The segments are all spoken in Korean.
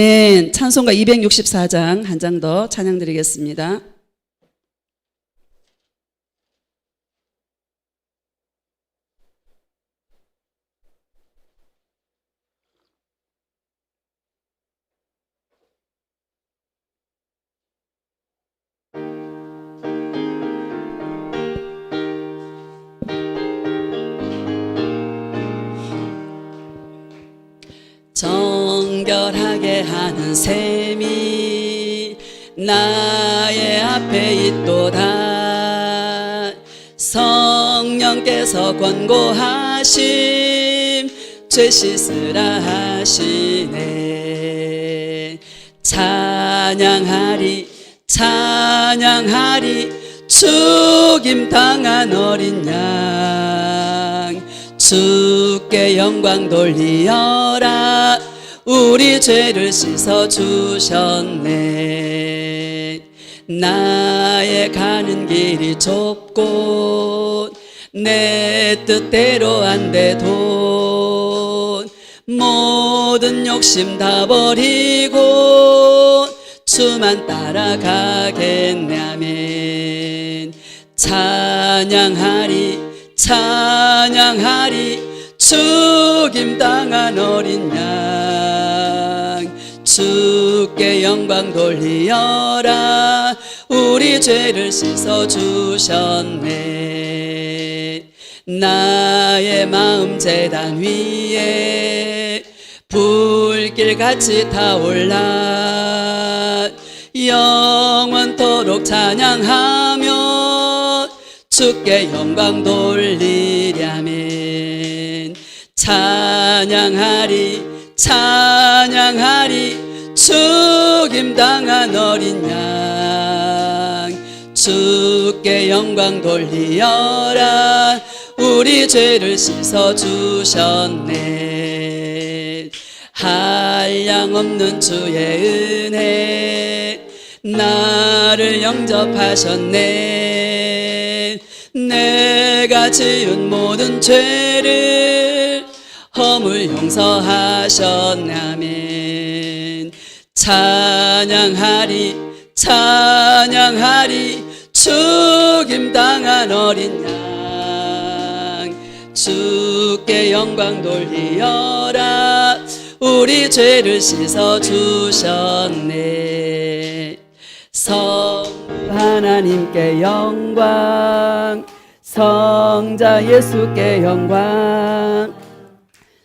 네, 찬송가 264장 한 장 더 찬양 드리겠습니다. 정결하게 하는 셈이 나의 앞에 있도다. 성령께서 권고하심 죄 씻으라 하시네. 찬양하리 찬양하리 죽임 당한 어린 양 주께 영광 돌리어라. 우리 죄를 씻어주셨네. 나의 가는 길이 좁고 내 뜻대로 안 돼도 모든 욕심 다 버리고 주만 따라가겠네. 아멘. 찬양하리 찬양하리 죽임 당한 어린 양 주께 영광 돌리어라. 우리 죄를 씻어주셨네. 나의 마음 제단 위에 불길같이 타올라 영원토록 찬양하며 주께 영광 돌리랴멘. 찬양하리 찬양하리 죽임 당한 어린 양 주께 영광 돌리어라. 우리 죄를 씻어주셨네. 한량없는 주의 은혜 나를 영접하셨네. 내가 지은 모든 죄를 허물 용서하셨네. 아멘. 찬양하리 찬양하리 죽임 당한 어린 양 주께 영광 돌리어라. 우리 죄를 씻어주셨네. 성부 하나님께 영광 성자 예수께 영광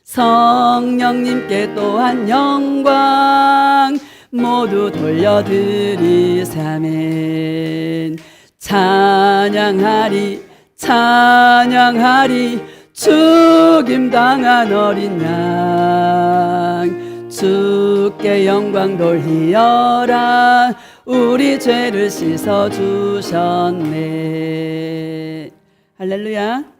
성령님께 또한 영광 모두 돌려드리사멘. 찬양하리 찬양하리 죽임 당한 어린 양 주께 영광 돌리어라. 우리 죄를 씻어주셨네. 할렐루야.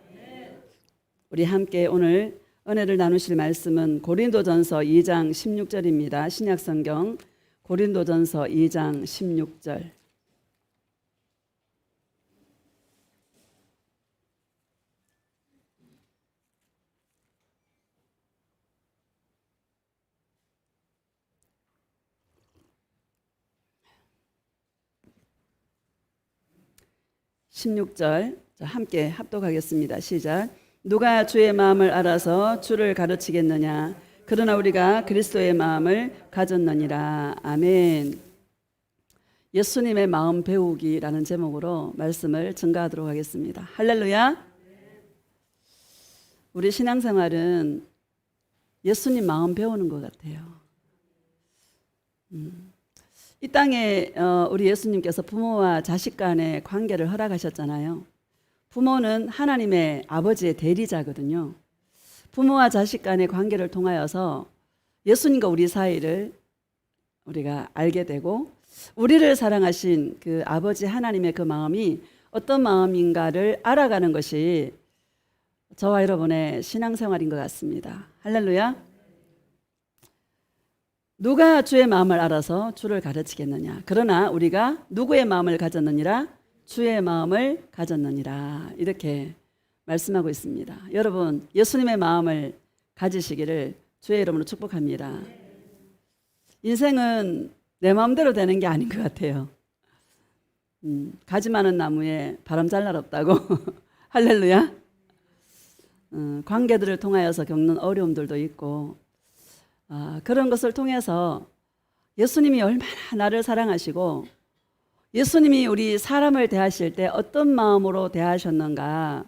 우리 함께 오늘 은혜를 나누실 말씀은 고린도전서 2장 16절입니다. 신약성경 고린도전서 2장 16절. 함께 합독하겠습니다. 시작. 누가 주의 마음을 알아서 주를 가르치겠느냐. 그러나 우리가 그리스도의 마음을 가졌느니라. 아멘. 예수님의 마음 배우기라는 제목으로 말씀을 증가하도록 하겠습니다. 할렐루야. 우리 신앙생활은 예수님 마음 배우는 것 같아요. 이 땅에 우리 예수님께서 부모와 자식 간의 관계를 허락하셨잖아요. 부모는 하나님의 아버지의 대리자거든요. 부모와 자식 간의 관계를 통하여서 예수님과 우리 사이를 우리가 알게 되고 우리를 사랑하신 그 아버지 하나님의 그 마음이 어떤 마음인가를 알아가는 것이 저와 여러분의 신앙생활인 것 같습니다. 할렐루야. 누가 주의 마음을 알아서 주를 가르치겠느냐. 그러나 우리가 누구의 마음을 가졌느니라. 주의 마음을 가졌느니라. 이렇게 말씀하고 있습니다. 여러분 예수님의 마음을 가지시기를 주의 이름으로 축복합니다. 인생은 내 마음대로 되는 게 아닌 것 같아요. 가지 많은 나무에 바람 잘 날 없다고. 할렐루야. 관계들을 통하여서 겪는 어려움들도 있고, 그런 것을 통해서 예수님이 얼마나 나를 사랑하시고 예수님이 우리 사람을 대하실 때 어떤 마음으로 대하셨는가,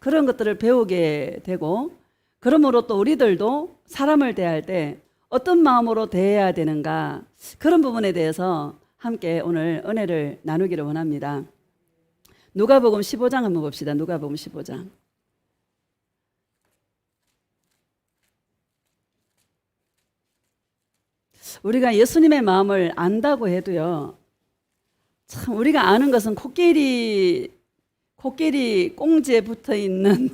그런 것들을 배우게 되고, 그러므로 또 우리들도 사람을 대할 때 어떤 마음으로 대해야 되는가, 그런 부분에 대해서 함께 오늘 은혜를 나누기를 원합니다. 누가복음 15장 한번 봅시다. 누가복음 15장. 우리가 예수님의 마음을 안다고 해도요, 참 우리가 아는 것은 코끼리 꽁지에 붙어 있는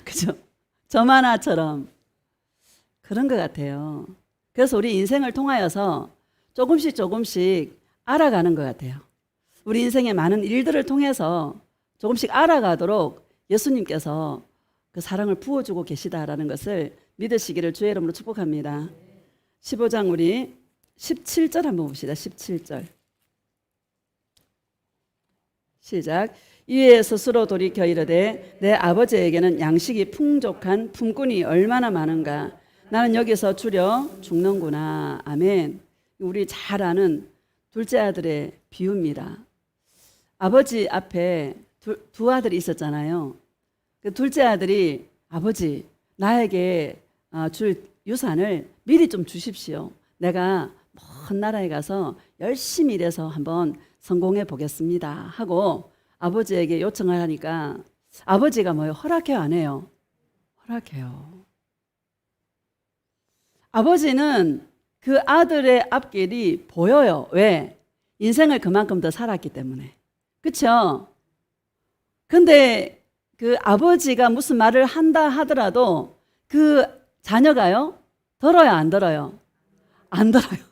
그죠? 점 하나처럼 그런 것 같아요. 그래서 우리 인생을 통하여서 조금씩 알아가는 것 같아요. 우리 인생의 많은 일들을 통해서 조금씩 알아가도록 예수님께서 그 사랑을 부어주고 계시다라는 것을 믿으시기를 주의 이름으로 축복합니다. 15장 우리 17절 한번 봅시다. 17절 시작. 이에 스스로 돌이켜 이르되 내 아버지에게는 양식이 풍족한 품꾼이 얼마나 많은가. 나는 여기서 줄여 죽는구나. 아멘. 우리 잘 아는 둘째 아들의 비유입니다. 아버지 앞에 두 아들이 있었잖아요. 그 둘째 아들이 아버지 나에게 줄 유산을 미리 좀 주십시오. 내가 먼 나라에 가서 열심히 일해서 한번 성공해 보겠습니다 하고 아버지에게 요청을 하니까 아버지가 뭐예요? 허락해요, 안 해요? 허락해요. 아버지는 그 아들의 앞길이 보여요. 왜? 인생을 그만큼 더 살았기 때문에. 그렇죠? 근데 그 아버지가 무슨 말을 한다 하더라도 그 자녀가요? 들어요, 안 들어요? 안 들어요.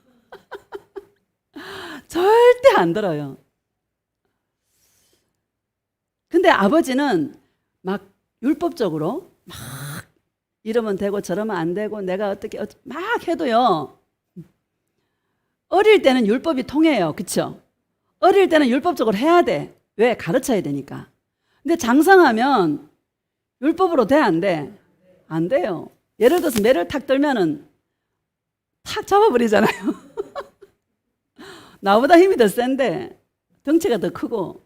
절대 안 들어요. 근데 아버지는 막 율법적으로 막 이러면 되고 저러면 안 되고 내가 어떻게 막 해도요. 어릴 때는 율법이 통해요. 그렇죠? 어릴 때는 율법적으로 해야 돼. 왜? 가르쳐야 되니까. 근데 장성하면 율법으로 돼, 안 돼? 안 돼요. 예를 들어서 매를 탁 들면은 탁 잡아버리잖아요. 나보다 힘이 더 센데 덩치가 더 크고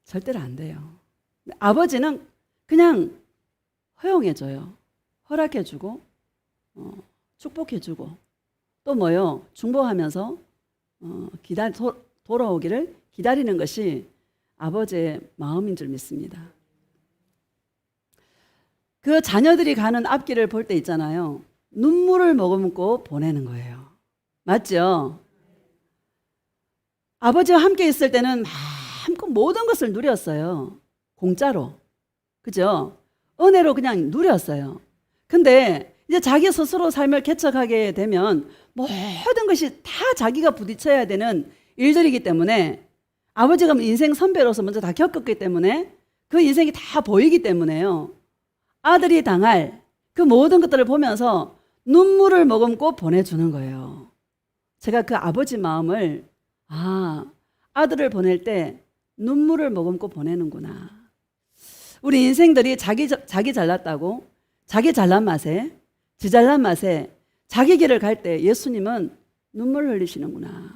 절대로 안 돼요. 아버지는 그냥 허용해줘요. 허락해주고 축복해주고 또 뭐요? 중보하면서 돌아오기를 기다리는 것이 아버지의 마음인 줄 믿습니다. 그 자녀들이 가는 앞길을 볼 때 있잖아요. 눈물을 머금고 보내는 거예요. 맞죠? 아버지와 함께 있을 때는 마음껏 모든 것을 누렸어요. 공짜로. 그죠? 은혜로 그냥 누렸어요. 근데 이제 자기 스스로 삶을 개척하게 되면 모든 것이 다 자기가 부딪혀야 되는 일들이기 때문에 아버지가 인생 선배로서 먼저 다 겪었기 때문에 그 인생이 다 보이기 때문에요. 아들이 당할 그 모든 것들을 보면서 눈물을 머금고 보내주는 거예요. 제가 그 아버지 마음을 아들을 보낼 때 눈물을 머금고 보내는구나. 우리 인생들이 자기 잘났다고 자기 잘난 맛에 지 잘난 맛에 자기 길을 갈 때 예수님은 눈물 흘리시는구나.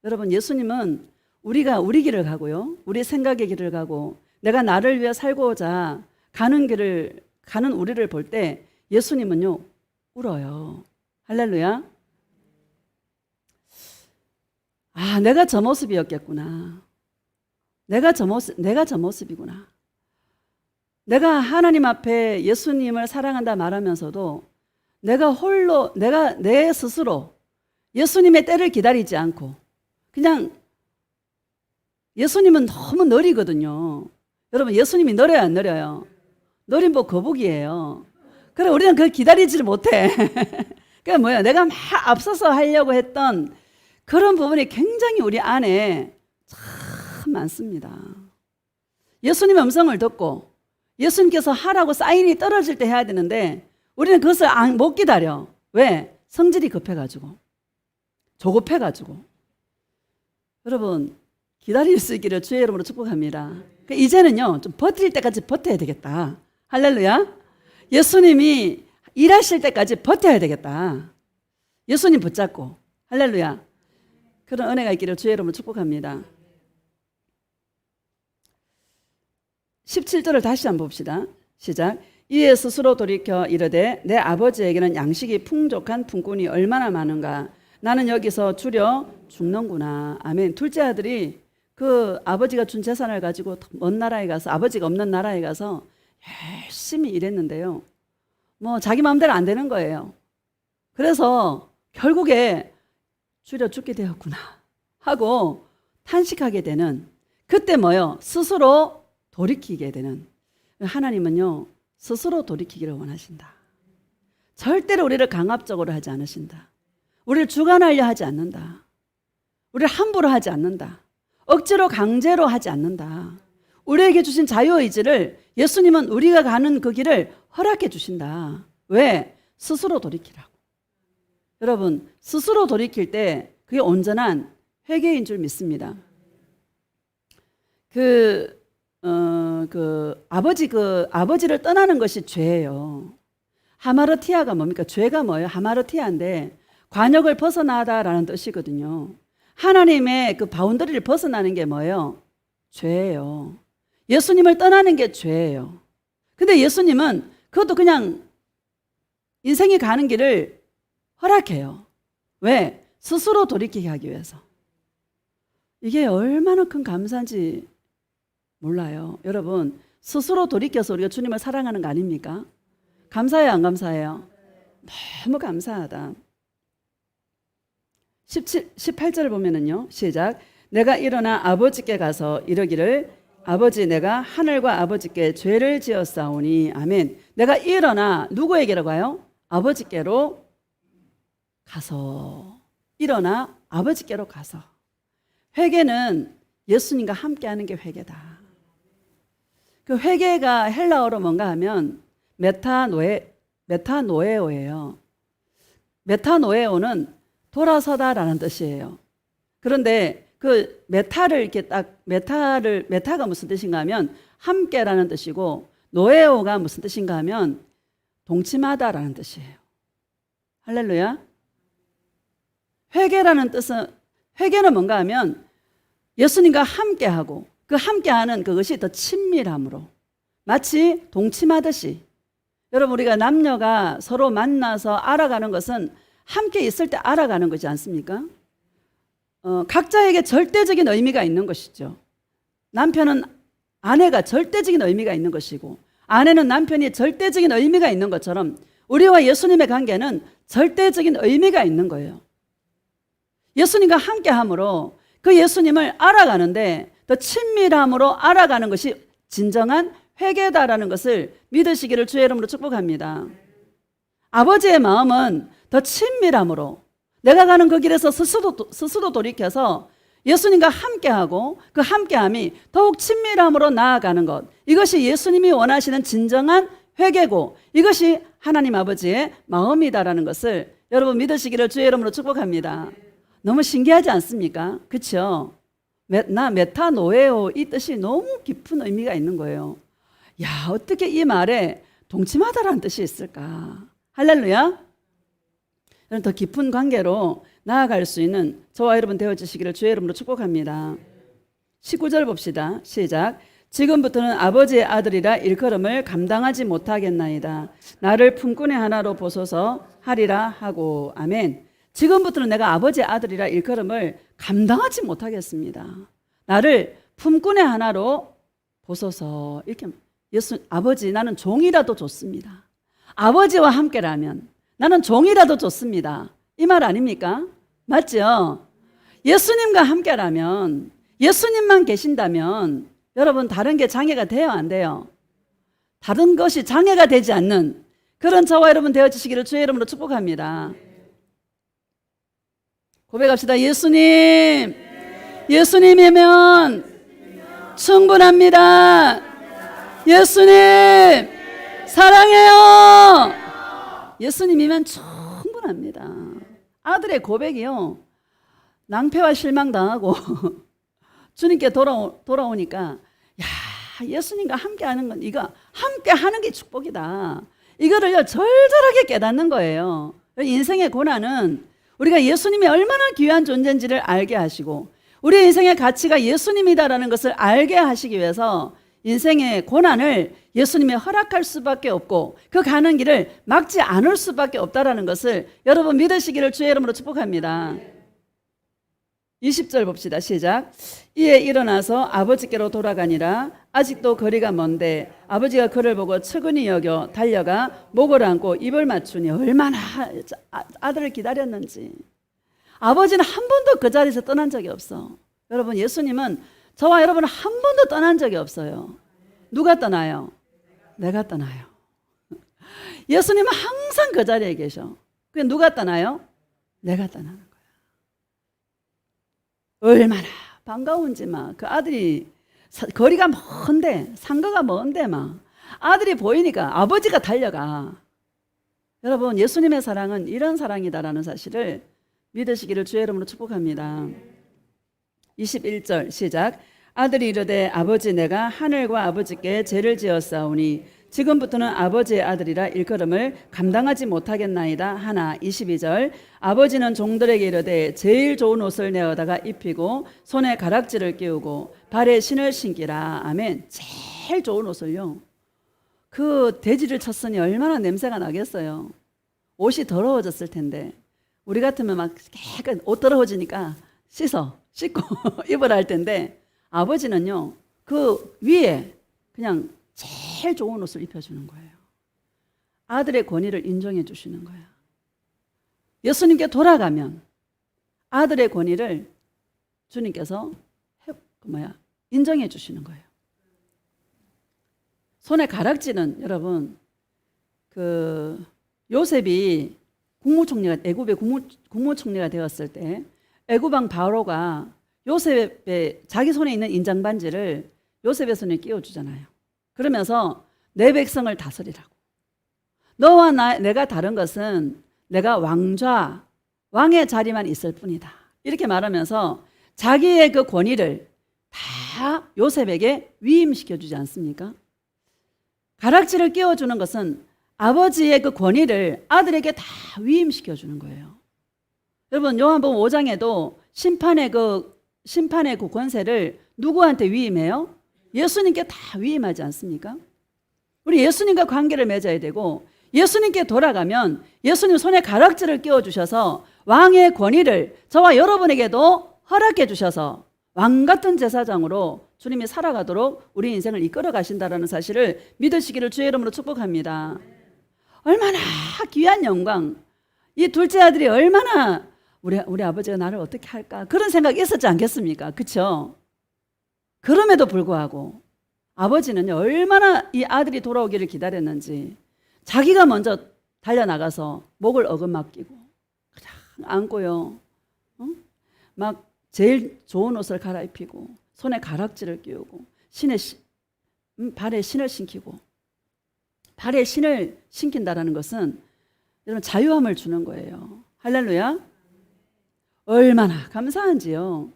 여러분, 예수님은 우리가 우리 길을 가고요, 우리 생각의 길을 가고 내가 나를 위해 살고자 가는 우리를 볼 때 예수님은요 울어요. 할렐루야. 내가 저 모습이었겠구나. 내가 저 모습이구나. 내가 하나님 앞에 예수님을 사랑한다 말하면서도 내가 내 스스로 예수님의 때를 기다리지 않고 그냥 예수님은 너무 느리거든요. 여러분, 예수님이 느려요, 안 느려요? 느린 법 거북이에요. 그래, 우리는 그걸 기다리지를 못해. 그게 뭐야? 내가 막 앞서서 하려고 했던 그런 부분이 굉장히 우리 안에 참 많습니다. 예수님의 음성을 듣고 예수님께서 하라고 사인이 떨어질 때 해야 되는데 우리는 그것을 못 기다려. 왜? 성질이 급해가지고, 조급해가지고. 여러분, 기다릴 수 있기를 주의 이름으로 축복합니다. 그러니까 이제는요, 좀 버틸 때까지 버텨야 되겠다. 할렐루야. 예수님이 일하실 때까지 버텨야 되겠다. 예수님 붙잡고. 할렐루야. 그런 은혜가 있기를 주의 이름으로 축복합니다. 17절을 다시 한번 봅시다. 시작. 이에 스스로 돌이켜 이르되 내 아버지에게는 양식이 풍족한 품꾼이 얼마나 많은가. 나는 여기서 줄여 죽는구나. 아멘. 둘째 아들이 그 아버지가 준 재산을 가지고 먼 나라에 가서, 아버지가 없는 나라에 가서 열심히 일했는데요. 뭐 자기 마음대로 안 되는 거예요. 그래서 결국에 줄여 죽게 되었구나 하고 탄식하게 되는, 그때 뭐요? 스스로 돌이키게 되는. 하나님은요, 스스로 돌이키기를 원하신다. 절대로 우리를 강압적으로 하지 않으신다. 우리를 주관하려 하지 않는다. 우리를 함부로 하지 않는다. 억지로 강제로 하지 않는다. 우리에게 주신 자유의지를 예수님은 우리가 가는 그 길을 허락해 주신다. 왜? 스스로 돌이키라고. 여러분, 스스로 돌이킬 때 그게 온전한 회개인 줄 믿습니다. 아버지를 떠나는 것이 죄예요. 하마르티아가 뭡니까? 죄가 뭐예요? 하마르티아인데 관역을 벗어나다라는 뜻이거든요. 하나님의 그 바운더리를 벗어나는 게 뭐예요? 죄예요. 예수님을 떠나는 게 죄예요. 근데 예수님은 그것도 그냥 인생이 가는 길을 허락해요. 왜? 스스로 돌이키게 하기 위해서. 이게 얼마나 큰 감사인지 몰라요. 여러분, 스스로 돌이켜서 우리가 주님을 사랑하는 거 아닙니까? 감사해요, 안 감사해요? 너무 감사하다. 18절을 보면은요, 시작. 내가 일어나 아버지께 가서 이르기를 아버지, 내가 하늘과 아버지께 죄를 지었사오니. 아멘. 내가 일어나 누구에게로 가요? 아버지께로 가서. 일어나 아버지께로 가서. 회개는 예수님과 함께하는 게 회개다. 그 회개가 헬라어로 뭔가 하면 메타노에오예요. 메타노에오는 돌아서다라는 뜻이에요. 그런데 그 메타를 이렇게 메타가 무슨 뜻인가 하면 함께라는 뜻이고, 노에오가 무슨 뜻인가 하면 동침하다라는 뜻이에요. 할렐루야. 회개라는 뜻은, 회개는 뭔가 하면 예수님과 함께하고, 그 함께하는 그것이 더 친밀함으로, 마치 동침하듯이. 여러분, 우리가 남녀가 서로 만나서 알아가는 것은 함께 있을 때 알아가는 거지 않습니까? 각자에게 절대적인 의미가 있는 것이죠. 남편은 아내가 절대적인 의미가 있는 것이고, 아내는 남편이 절대적인 의미가 있는 것처럼 우리와 예수님의 관계는 절대적인 의미가 있는 거예요. 예수님과 함께함으로 그 예수님을 알아가는데 더 친밀함으로 알아가는 것이 진정한 회개다라는 것을 믿으시기를 주의 이름으로 축복합니다. 아버지의 마음은 더 친밀함으로 내가 가는 그 길에서 스스로 돌이켜서 예수님과 함께하고 그 함께함이 더욱 친밀함으로 나아가는 것, 이것이 예수님이 원하시는 진정한 회개고 이것이 하나님 아버지의 마음이다라는 것을 여러분 믿으시기를 주의 이름으로 축복합니다. 너무 신기하지 않습니까? 그렇죠? 나 메타노에오, 이 뜻이 너무 깊은 의미가 있는 거예요. 야, 어떻게 이 말에 동침하다라는 뜻이 있을까? 할렐루야. 더 깊은 관계로 나아갈 수 있는 저와 여러분 되어주시기를 주의 이름으로 축복합니다. 19절 봅시다. 시작. 지금부터는 아버지의 아들이라 일컬음을 감당하지 못하겠나이다. 나를 품꾼의 하나로 보소서 하리라 하고. 아멘. 지금부터는 내가 아버지의 아들이라 일컬음을 감당하지 못하겠습니다. 나를 품꾼의 하나로 보소서. 이렇게 아버지, 나는 종이라도 좋습니다. 아버지와 함께라면 나는 종이라도 좋습니다. 이 말 아닙니까? 맞죠? 예수님과 함께라면, 예수님만 계신다면 여러분 다른 게 장애가 돼요, 안 돼요? 다른 것이 장애가 되지 않는 그런 저와 여러분 되어주시기를 주의 이름으로 축복합니다. 고백합시다. 예수님, 예수님이면 충분합니다. 예수님 사랑해요. 예수님이면 충분합니다. 아들의 고백이요. 낭패와 실망당하고 주님께 돌아오니까 야, 예수님과 함께 하는 건 이거 함께 하는 게 축복이다. 이거를 절절하게 깨닫는 거예요. 인생의 고난은 우리가 예수님이 얼마나 귀한 존재인지를 알게 하시고 우리 인생의 가치가 예수님이다라는 것을 알게 하시기 위해서 인생의 고난을 예수님이 허락할 수밖에 없고 그 가는 길을 막지 않을 수밖에 없다라는 것을 여러분 믿으시기를 주의 이름으로 축복합니다. 20절 봅시다. 시작. 이에 일어나서 아버지께로 돌아가니라. 아직도 거리가 먼데 아버지가 그를 보고 측은히 여겨 달려가 목을 안고 입을 맞추니 얼마나 아들을 기다렸는지. 아버지는 한 번도 그 자리에서 떠난 적이 없어. 여러분 예수님은 저와 여러분은 한 번도 떠난 적이 없어요. 누가 떠나요? 내가 떠나요. 예수님은 항상 그 자리에 계셔. 그게 누가 떠나요? 내가 떠나는 거야. 얼마나 반가운지 막 그 아들이 거리가 먼데 상가가 먼데 막 아들이 보이니까 아버지가 달려가. 여러분 예수님의 사랑은 이런 사랑이다라는 사실을 믿으시기를 주의 이름으로 축복합니다. 21절 시작. 아들이 이르되 아버지 내가 하늘과 아버지께 죄를 지었사오니 지금부터는 아버지의 아들이라 일컬음을 감당하지 못하겠나이다 하나. 22절 아버지는 종들에게 이르되 제일 좋은 옷을 내어다가 입히고 손에 가락지를 끼우고 발에 신을 신기라. 아멘. 제일 좋은 옷을요. 그 돼지를 쳤으니 얼마나 냄새가 나겠어요. 옷이 더러워졌을 텐데 우리 같으면 막 옷 더러워지니까 씻고 입으라 할 텐데 아버지는요 그 위에 그냥 제일 좋은 옷을 입혀주는 거예요. 아들의 권위를 인정해 주시는 거예요. 예수님께 돌아가면 아들의 권위를 주님께서 인정해 주시는 거예요. 손에 가락지는 여러분 그 요셉이 국무총리가 애굽의 국무총리가 되었을 때 애굽 왕 바로가 요셉의 자기 손에 있는 인장 반지를 요셉의 손에 끼워 주잖아요. 그러면서 내 백성을 다스리라고. 너와 내가 다른 것은 내가 왕의 자리만 있을 뿐이다. 이렇게 말하면서 자기의 그 권위를 다 요셉에게 위임시켜 주지 않습니까? 가락지를 끼워주는 것은 아버지의 그 권위를 아들에게 다 위임시켜 주는 거예요. 여러분 요한복음 5장에도 심판의 그 권세를 누구한테 위임해요? 예수님께 다 위임하지 않습니까? 우리 예수님과 관계를 맺어야 되고 예수님께 돌아가면 예수님 손에 가락지를 끼워주셔서 왕의 권위를 저와 여러분에게도 허락해 주셔서 왕 같은 제사장으로 주님이 살아가도록 우리 인생을 이끌어 가신다는 사실을 믿으시기를 주의 이름으로 축복합니다. 얼마나 귀한 영광. 이 둘째 아들이 얼마나 우리 아버지가 나를 어떻게 할까 그런 생각이 있었지 않겠습니까? 그렇죠? 그럼에도 불구하고 아버지는 얼마나 이 아들이 돌아오기를 기다렸는지 자기가 먼저 달려나가서 목을 어긋맞기고 그냥 안고요. 막 제일 좋은 옷을 갈아입히고 손에 가락지를 끼우고 발에 신을 신기고 발에 신을 신긴다라는 것은 여러분 자유함을 주는 거예요. 할렐루야. 얼마나 감사한지요.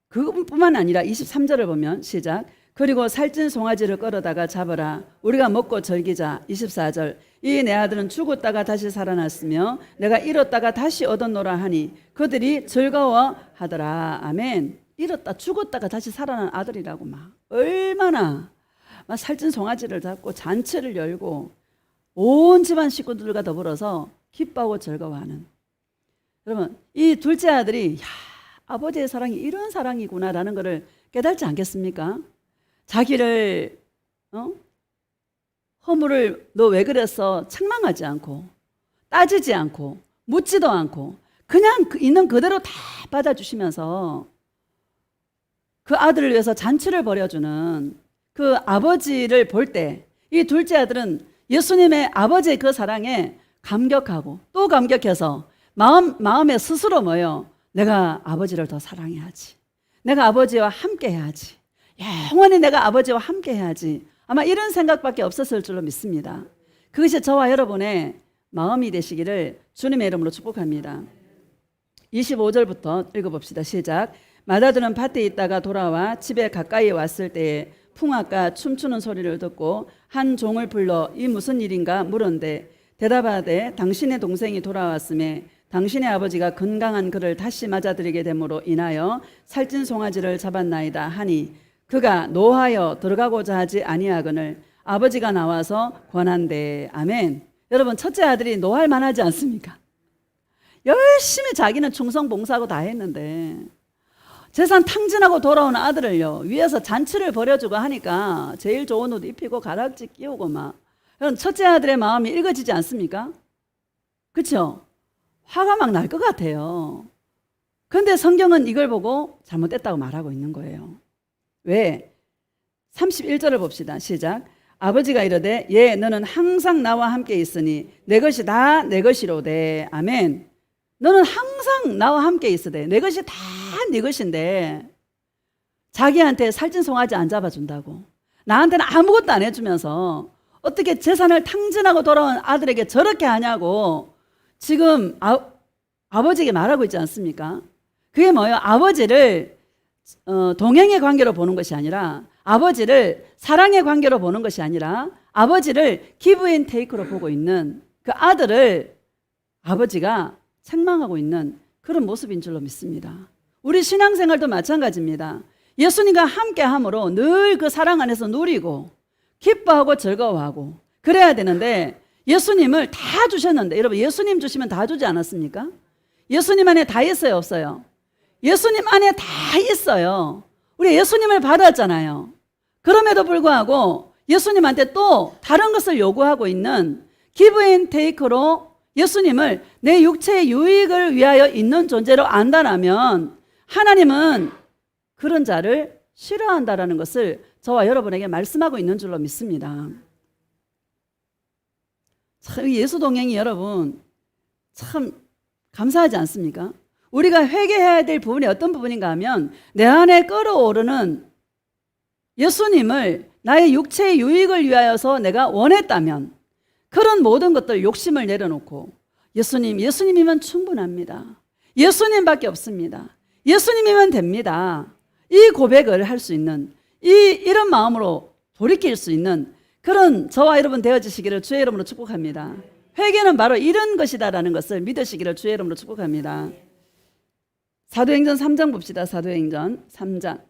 그것뿐만 아니라 23절을 보면 시작. 그리고 살찐 송아지를 끌어다가 잡아라. 우리가 먹고 즐기자. 24절. 이 내 아들은 죽었다가 다시 살아났으며 내가 잃었다가 다시 얻었노라 하니 그들이 즐거워하더라. 아멘. 잃었다 죽었다가 다시 살아난 아들이라고 막 얼마나 막 살찐 송아지를 잡고 잔치를 열고 온 집안 식구들과 더불어서 기뻐하고 즐거워하는. 여러분 이 둘째 아들이 아버지의 사랑이 이런 사랑이구나라는 것을 깨닫지 않겠습니까? 자기를 허물을 너 왜 그랬어 책망하지 않고 따지지 않고 묻지도 않고 그냥 있는 그대로 다 받아주시면서 그 아들을 위해서 잔치를 벌여주는 그 아버지를 볼 때 이 둘째 아들은 예수님의 아버지의 그 사랑에 감격하고 또 감격해서 마음에 스스로 내가 아버지를 더 사랑해야지. 내가 아버지와 함께 해야지. 영원히 내가 아버지와 함께 해야지. 아마 이런 생각밖에 없었을 줄로 믿습니다. 그것이 저와 여러분의 마음이 되시기를 주님의 이름으로 축복합니다. 25절부터 읽어봅시다. 시작. 맏아들은 밭에 있다가 돌아와 집에 가까이 왔을 때에 풍악과 춤추는 소리를 듣고 한 종을 불러 이 무슨 일인가 물었는데 대답하되 당신의 동생이 돌아왔음에 당신의 아버지가 건강한 그를 다시 맞아들이게 됨으로 인하여 살찐 송아지를 잡았나이다 하니 그가 노하여 들어가고자 하지 아니하거늘 아버지가 나와서 권한대. 아멘. 여러분, 첫째 아들이 노할 만하지 않습니까? 열심히 자기는 충성 봉사하고 다 했는데 재산 탕진하고 돌아오는 아들을요 위에서 잔치를 벌여주고 하니까 제일 좋은 옷 입히고 가락지 끼우고 막. 여러분, 첫째 아들의 마음이 읽어지지 않습니까? 그렇죠? 화가 막 날 것 같아요. 그런데 성경은 이걸 보고 잘못됐다고 말하고 있는 거예요. 왜? 31절을 봅시다. 시작. 아버지가 이르되 예 너는 항상 나와 함께 있으니 내 것이 다 내 것이로되. 아멘. 너는 항상 나와 함께 있으되 내 것이 다 네 것인데 자기한테 살찐 송아지 안 잡아준다고, 나한테는 아무것도 안 해주면서 어떻게 재산을 탕진하고 돌아온 아들에게 저렇게 하냐고 지금 아버지에게 말하고 있지 않습니까? 그게 뭐예요? 아버지를 동행의 관계로 보는 것이 아니라, 아버지를 사랑의 관계로 보는 것이 아니라 아버지를 기브 앤 테이크로 보고 있는 그 아들을 아버지가 책망하고 있는 그런 모습인 줄로 믿습니다. 우리 신앙생활도 마찬가지입니다. 예수님과 함께 함으로 늘 그 사랑 안에서 누리고 기뻐하고 즐거워하고 그래야 되는데 예수님을 다 주셨는데, 여러분 예수님 주시면 다 주지 않았습니까? 예수님 안에 다 있어요, 없어요? 예수님 안에 다 있어요. 우리 예수님을 받았잖아요. 그럼에도 불구하고 예수님한테 또 다른 것을 요구하고 있는 기브 앤 테이크로 예수님을 내 육체의 유익을 위하여 있는 존재로 안다라면 하나님은 그런 자를 싫어한다라는 것을 저와 여러분에게 말씀하고 있는 줄로 믿습니다. 참 예수 동행이 여러분 참 감사하지 않습니까? 우리가 회개해야 될 부분이 어떤 부분인가 하면 내 안에 끓어오르는 예수님을 나의 육체의 유익을 위하여서 내가 원했다면 그런 모든 것들 욕심을 내려놓고 예수님이면 충분합니다. 예수님밖에 없습니다. 예수님이면 됩니다. 이 고백을 할 수 있는, 이런 마음으로 돌이킬 수 있는 그런 저와 여러분 되어지시기를 주의 이름으로 축복합니다. 회개는 바로 이런 것이다라는 것을 믿으시기를 주의 이름으로 축복합니다. 사도행전 3장 봅시다. 사도행전 3장.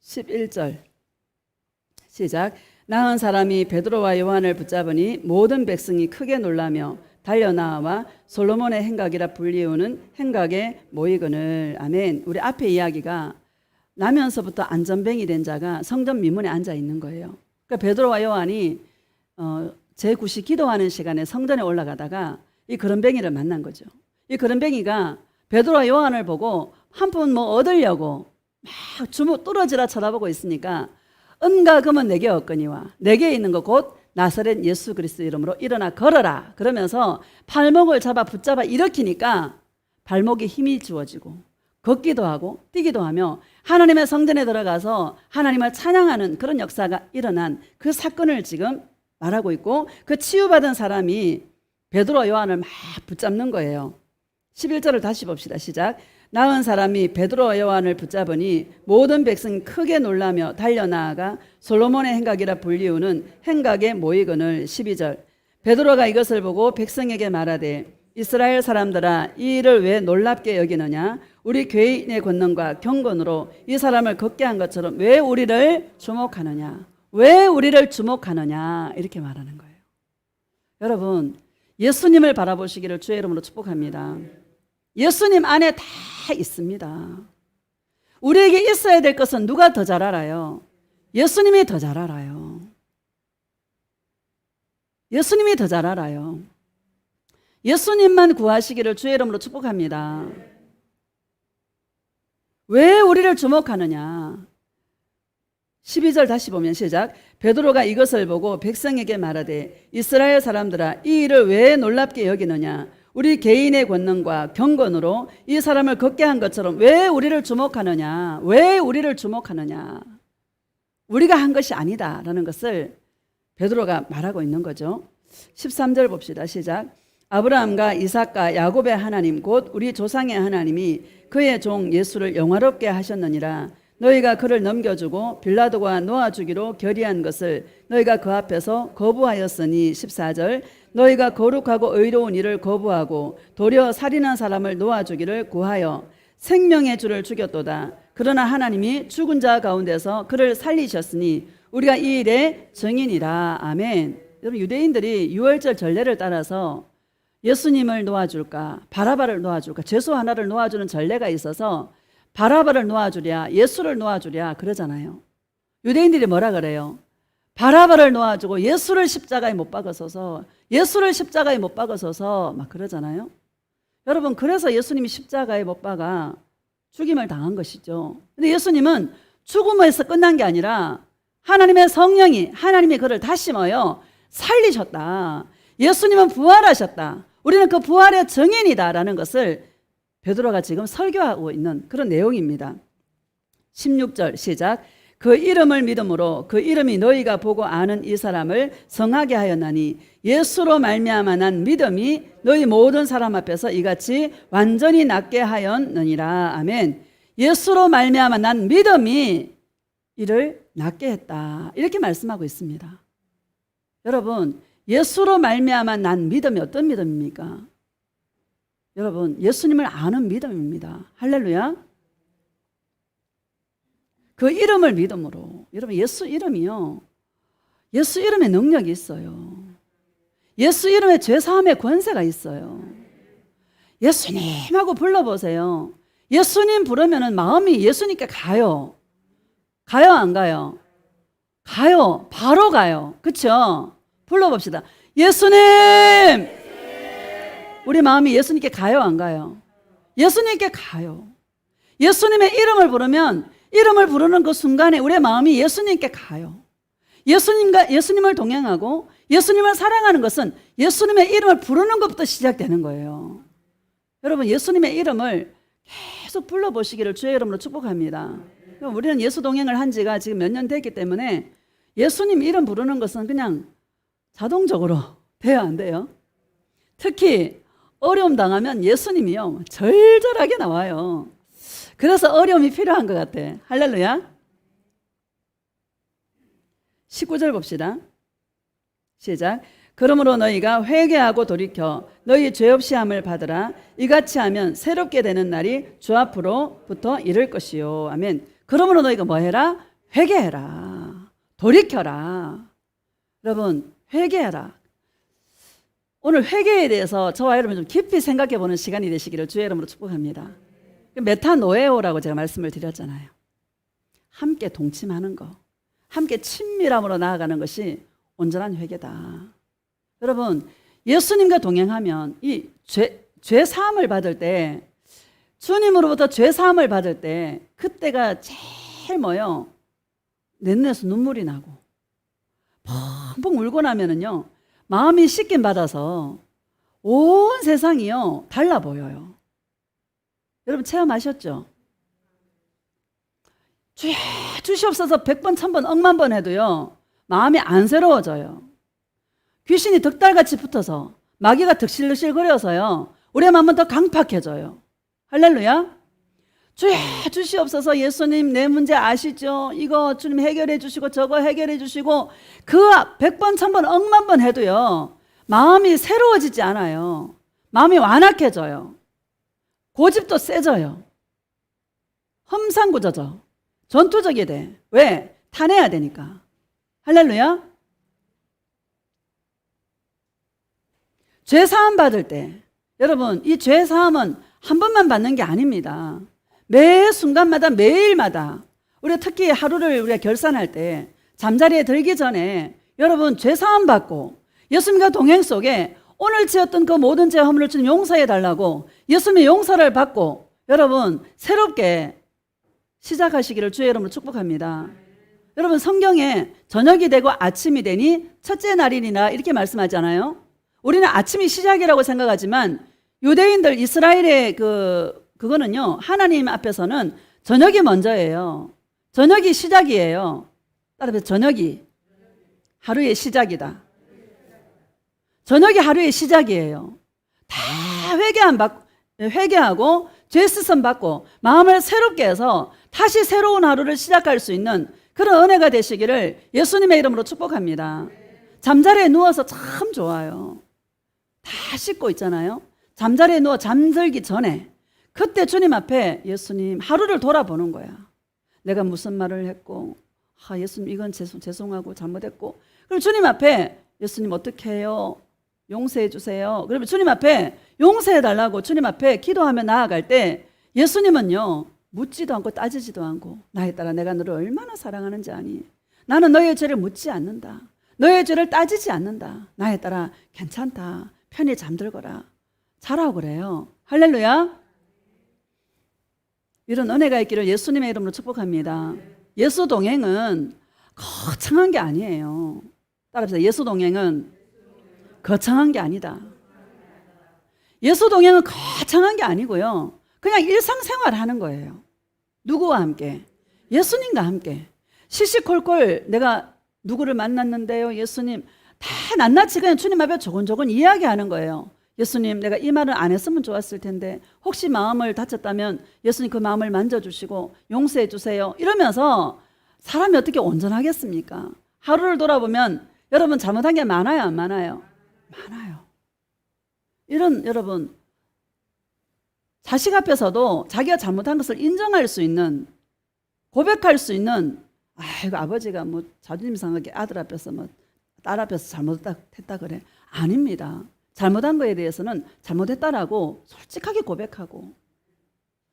(11절) 시작. 나은 사람이 베드로와 요한을 붙잡으니 모든 백성이 크게 놀라며 달려나와 솔로몬의 행각이라 불리우는 행각에 모이거늘. 아멘. 우리 앞에 이야기가 나면서부터 안전뱅이 된 자가 성전 미문에 앉아 있는 거예요. 그러니까 베드로와 요한이 제9시 기도하는 시간에 성전에 올라가다가 이 거름뱅이를 만난 거죠. 이 거름뱅이가 베드로와 요한을 보고 한 푼 뭐 얻으려고 막 주먹 뚫어지라 쳐다보고 있으니까 은과 금은 내게 없거니와 내게 있는 것 곧 나사렛 예수 그리스도 이름으로 일어나 걸어라. 그러면서 발목을 붙잡아 일으키니까 발목에 힘이 주어지고 걷기도 하고 뛰기도 하며 하나님의 성전에 들어가서 하나님을 찬양하는 그런 역사가 일어난 그 사건을 지금 말하고 있고, 그 치유받은 사람이 베드로와 요한을 막 붙잡는 거예요. 11절을 다시 봅시다. 시작. 나은 사람이 베드로와 요한을 붙잡으니 모든 백성이 크게 놀라며 달려나아가 솔로몬의 행각이라 불리우는 행각에 모이거늘. 12절. 베드로가 이것을 보고 백성에게 말하되 이스라엘 사람들아 이 일을 왜 놀랍게 여기느냐? 우리 죄인의 권능과 경건으로 이 사람을 걷게 한 것처럼 왜 우리를 주목하느냐? 왜 우리를 주목하느냐? 이렇게 말하는 거예요. 여러분 예수님을 바라보시기를 주의 이름으로 축복합니다. 예수님 안에 다 있습니다. 우리에게 있어야 될 것은 누가 더 잘 알아요? 예수님이 더 잘 알아요. 예수님이 더 잘 알아요. 예수님만 구하시기를 주의 이름으로 축복합니다. 왜 우리를 주목하느냐? 12절 다시 보면 시작. 베드로가 이것을 보고 백성에게 말하되 이스라엘 사람들아 이 일을 왜 놀랍게 여기느냐? 우리 개인의 권능과 경건으로 이 사람을 걷게 한 것처럼 왜 우리를 주목하느냐? 왜 우리를 주목하느냐? 우리가 한 것이 아니다라는 것을 베드로가 말하고 있는 거죠. 13절 봅시다. 시작. 아브라함과 이삭과 야곱의 하나님 곧 우리 조상의 하나님이 그의 종 예수를 영화롭게 하셨느니라. 너희가 그를 넘겨주고 빌라도가 놓아주기로 결의한 것을 너희가 그 앞에서 거부하였으니 14절 너희가 거룩하고 의로운 일을 거부하고 도리어 살인한 사람을 놓아주기를 구하여 생명의 주를 죽였도다. 그러나 하나님이 죽은 자 가운데서 그를 살리셨으니 우리가 이 일의 증인이라. 아멘. 여러분 유대인들이 유월절 전례를 따라서 예수님을 놓아줄까 바라바를 놓아줄까 죄수 하나를 놓아주는 전례가 있어서 바라바를 놓아주랴 예수를 놓아주랴 그러잖아요. 유대인들이 뭐라 그래요? 바라바를 놓아주고 예수를 십자가에 못 박으소서 예수를 십자가에 못 박으소서 막 그러잖아요. 여러분 그래서 예수님이 십자가에 못 박아 죽임을 당한 것이죠. 근데 예수님은 죽음에서 끝난 게 아니라 하나님의 성령이 하나님이 그를 다시 살리셨다. 예수님은 부활하셨다. 우리는 그 부활의 증인이다라는 것을 베드로가 지금 설교하고 있는 그런 내용입니다. 16절 시작. 그 이름을 믿음으로 그 이름이 너희가 보고 아는 이 사람을 성하게 하였나니 예수로 말미암아 난 믿음이 너희 모든 사람 앞에서 이같이 완전히 낫게 하였느니라. 아멘. 예수로 말미암아 난 믿음이 이를 낫게 했다. 이렇게 말씀하고 있습니다. 여러분 예수로 말미암아 난 믿음이 어떤 믿음입니까? 여러분 예수님을 아는 믿음입니다. 할렐루야. 그 이름을 믿음으로. 여러분 예수 이름이요 예수 이름에 능력이 있어요. 예수 이름에 죄사함의 권세가 있어요. 예수님하고 불러보세요. 예수님 부르면 마음이 예수님께 가요. 가요 안 가요? 가요. 바로 가요. 그렇죠? 불러봅시다. 예수님! 우리 마음이 예수님께 가요 안 가요? 예수님께 가요. 예수님의 이름을 부르면 이름을 부르는 그 순간에 우리의 마음이 예수님께 가요. 예수님을 동행하고 예수님을 사랑하는 것은 예수님의 이름을 부르는 것부터 시작되는 거예요. 여러분 예수님의 이름을 계속 불러보시기를 주의 이름으로 축복합니다. 우리는 예수 동행을 한 지가 지금 몇 년 됐기 때문에 예수님 이름 부르는 것은 그냥 자동적으로 돼야 안 돼요. 특히 어려움 당하면 예수님이요 절절하게 나와요. 그래서 어려움이 필요한 것 같아. 할렐루야. 19절 봅시다. 시작. 그러므로 너희가 회개하고 돌이켜 너희 죄 없이 함을 받으라. 이같이 하면 새롭게 되는 날이 주 앞으로부터 이를 것이요. 아멘. 그러므로 너희가 뭐 해라? 회개해라. 돌이켜라. 여러분 회개해라. 오늘 회개에 대해서 저와 여러분 좀 깊이 생각해 보는 시간이 되시기를 주의 이름으로 축복합니다. 메타노에오라고 제가 말씀을 드렸잖아요. 함께 동침하는 거, 함께 친밀함으로 나아가는 것이 온전한 회개다. 여러분 예수님과 동행하면 이 죄 사함을 받을 때 주님으로부터 죄 사함을 받을 때 그때가 제일 내 눈에서 눈물이 나고 펑펑 울고 나면은요 마음이 씻김 받아서 온 세상이요 달라 보여요. 여러분 체험하셨죠? 주시옵소서 100번, 1000번, 억만 번 해도요 마음이 안 새로워져요. 귀신이 득달같이 붙어서 마귀가 득실득실 거려서요 우리의 마음은 더 강팍해져요. 할렐루야. 주시옵소서. 예수님 내 문제 아시죠? 이거 주님 해결해 주시고 저거 해결해 주시고 그 100번, 1000번, 억만 번 해도요 마음이 새로워지지 않아요. 마음이 완악해져요. 고집도 세져요. 험상궂어져. 전투적이 돼. 왜? 타내야 되니까. 할렐루야. 죄사함 받을 때 여러분 이 죄사함은 한 번만 받는 게 아닙니다. 매 순간마다 매일마다 우리가 특히 하루를 우리가 결산할 때 잠자리에 들기 전에 여러분 죄사함 받고 예수님과 동행 속에 오늘 지었던 그 모든 죄 허물을 주님 용서해 달라고 예수님의 용서를 받고 여러분 새롭게 시작하시기를 주의 이름으로 축복합니다. 여러분 성경에 저녁이 되고 아침이 되니 첫째 날이니라 이렇게 말씀하잖아요. 우리는 아침이 시작이라고 생각하지만 유대인들 이스라엘의 그거는요. 하나님 앞에서는 저녁이 먼저예요. 저녁이 시작이에요. 따라서 저녁이 하루의 시작이다. 저녁이 하루의 시작이에요. 다 회개하고 죄 씻음 받고 마음을 새롭게 해서 다시 새로운 하루를 시작할 수 있는 그런 은혜가 되시기를 예수님의 이름으로 축복합니다. 잠자리에 누워서 참 좋아요. 다 씻고 있잖아요. 잠자리에 누워 잠들기 전에 그때 주님 앞에 예수님 하루를 돌아보는 거야. 내가 무슨 말을 했고 예수님 이건 죄송하고 잘못했고 그럼 주님 앞에 예수님 어떻게 해요? 용서해 주세요. 그러면 주님 앞에 용서해 달라고 주님 앞에 기도하며 나아갈 때 예수님은요 묻지도 않고 따지지도 않고 나에 따라 내가 너를 얼마나 사랑하는지 아니? 나는 너의 죄를 묻지 않는다. 너의 죄를 따지지 않는다. 나에 따라 괜찮다. 편히 잠들거라. 잘하고 그래요. 할렐루야. 이런 은혜가 있기를 예수님의 이름으로 축복합니다. 예수 동행은 거창한 게 아니에요. 따라합시다. 예수 동행은 거창한 게 아니다. 예수 동행은 거창한 게 아니고요. 그냥 일상생활 하는 거예요. 누구와 함께? 예수님과 함께. 시시콜콜 내가 누구를 만났는데요. 예수님 다 낱낱이 그냥 주님 앞에 조곤조곤 이야기하는 거예요. 예수님 내가 이 말은 안 했으면 좋았을 텐데 혹시 마음을 다쳤다면 예수님 그 마음을 만져주시고 용서해 주세요. 이러면서 사람이 어떻게 온전하겠습니까? 하루를 돌아보면 여러분 잘못한 게 많아요 안 많아요? 많아요. 이런 여러분 자식 앞에서도 자기가 잘못한 것을 인정할 수 있는 고백할 수 있는 아이고 아버지가 뭐 자존심 상하게 아들 앞에서 뭐 딸 앞에서 잘못했다 그래. 아닙니다. 잘못한 거에 대해서는 잘못했다라고 솔직하게 고백하고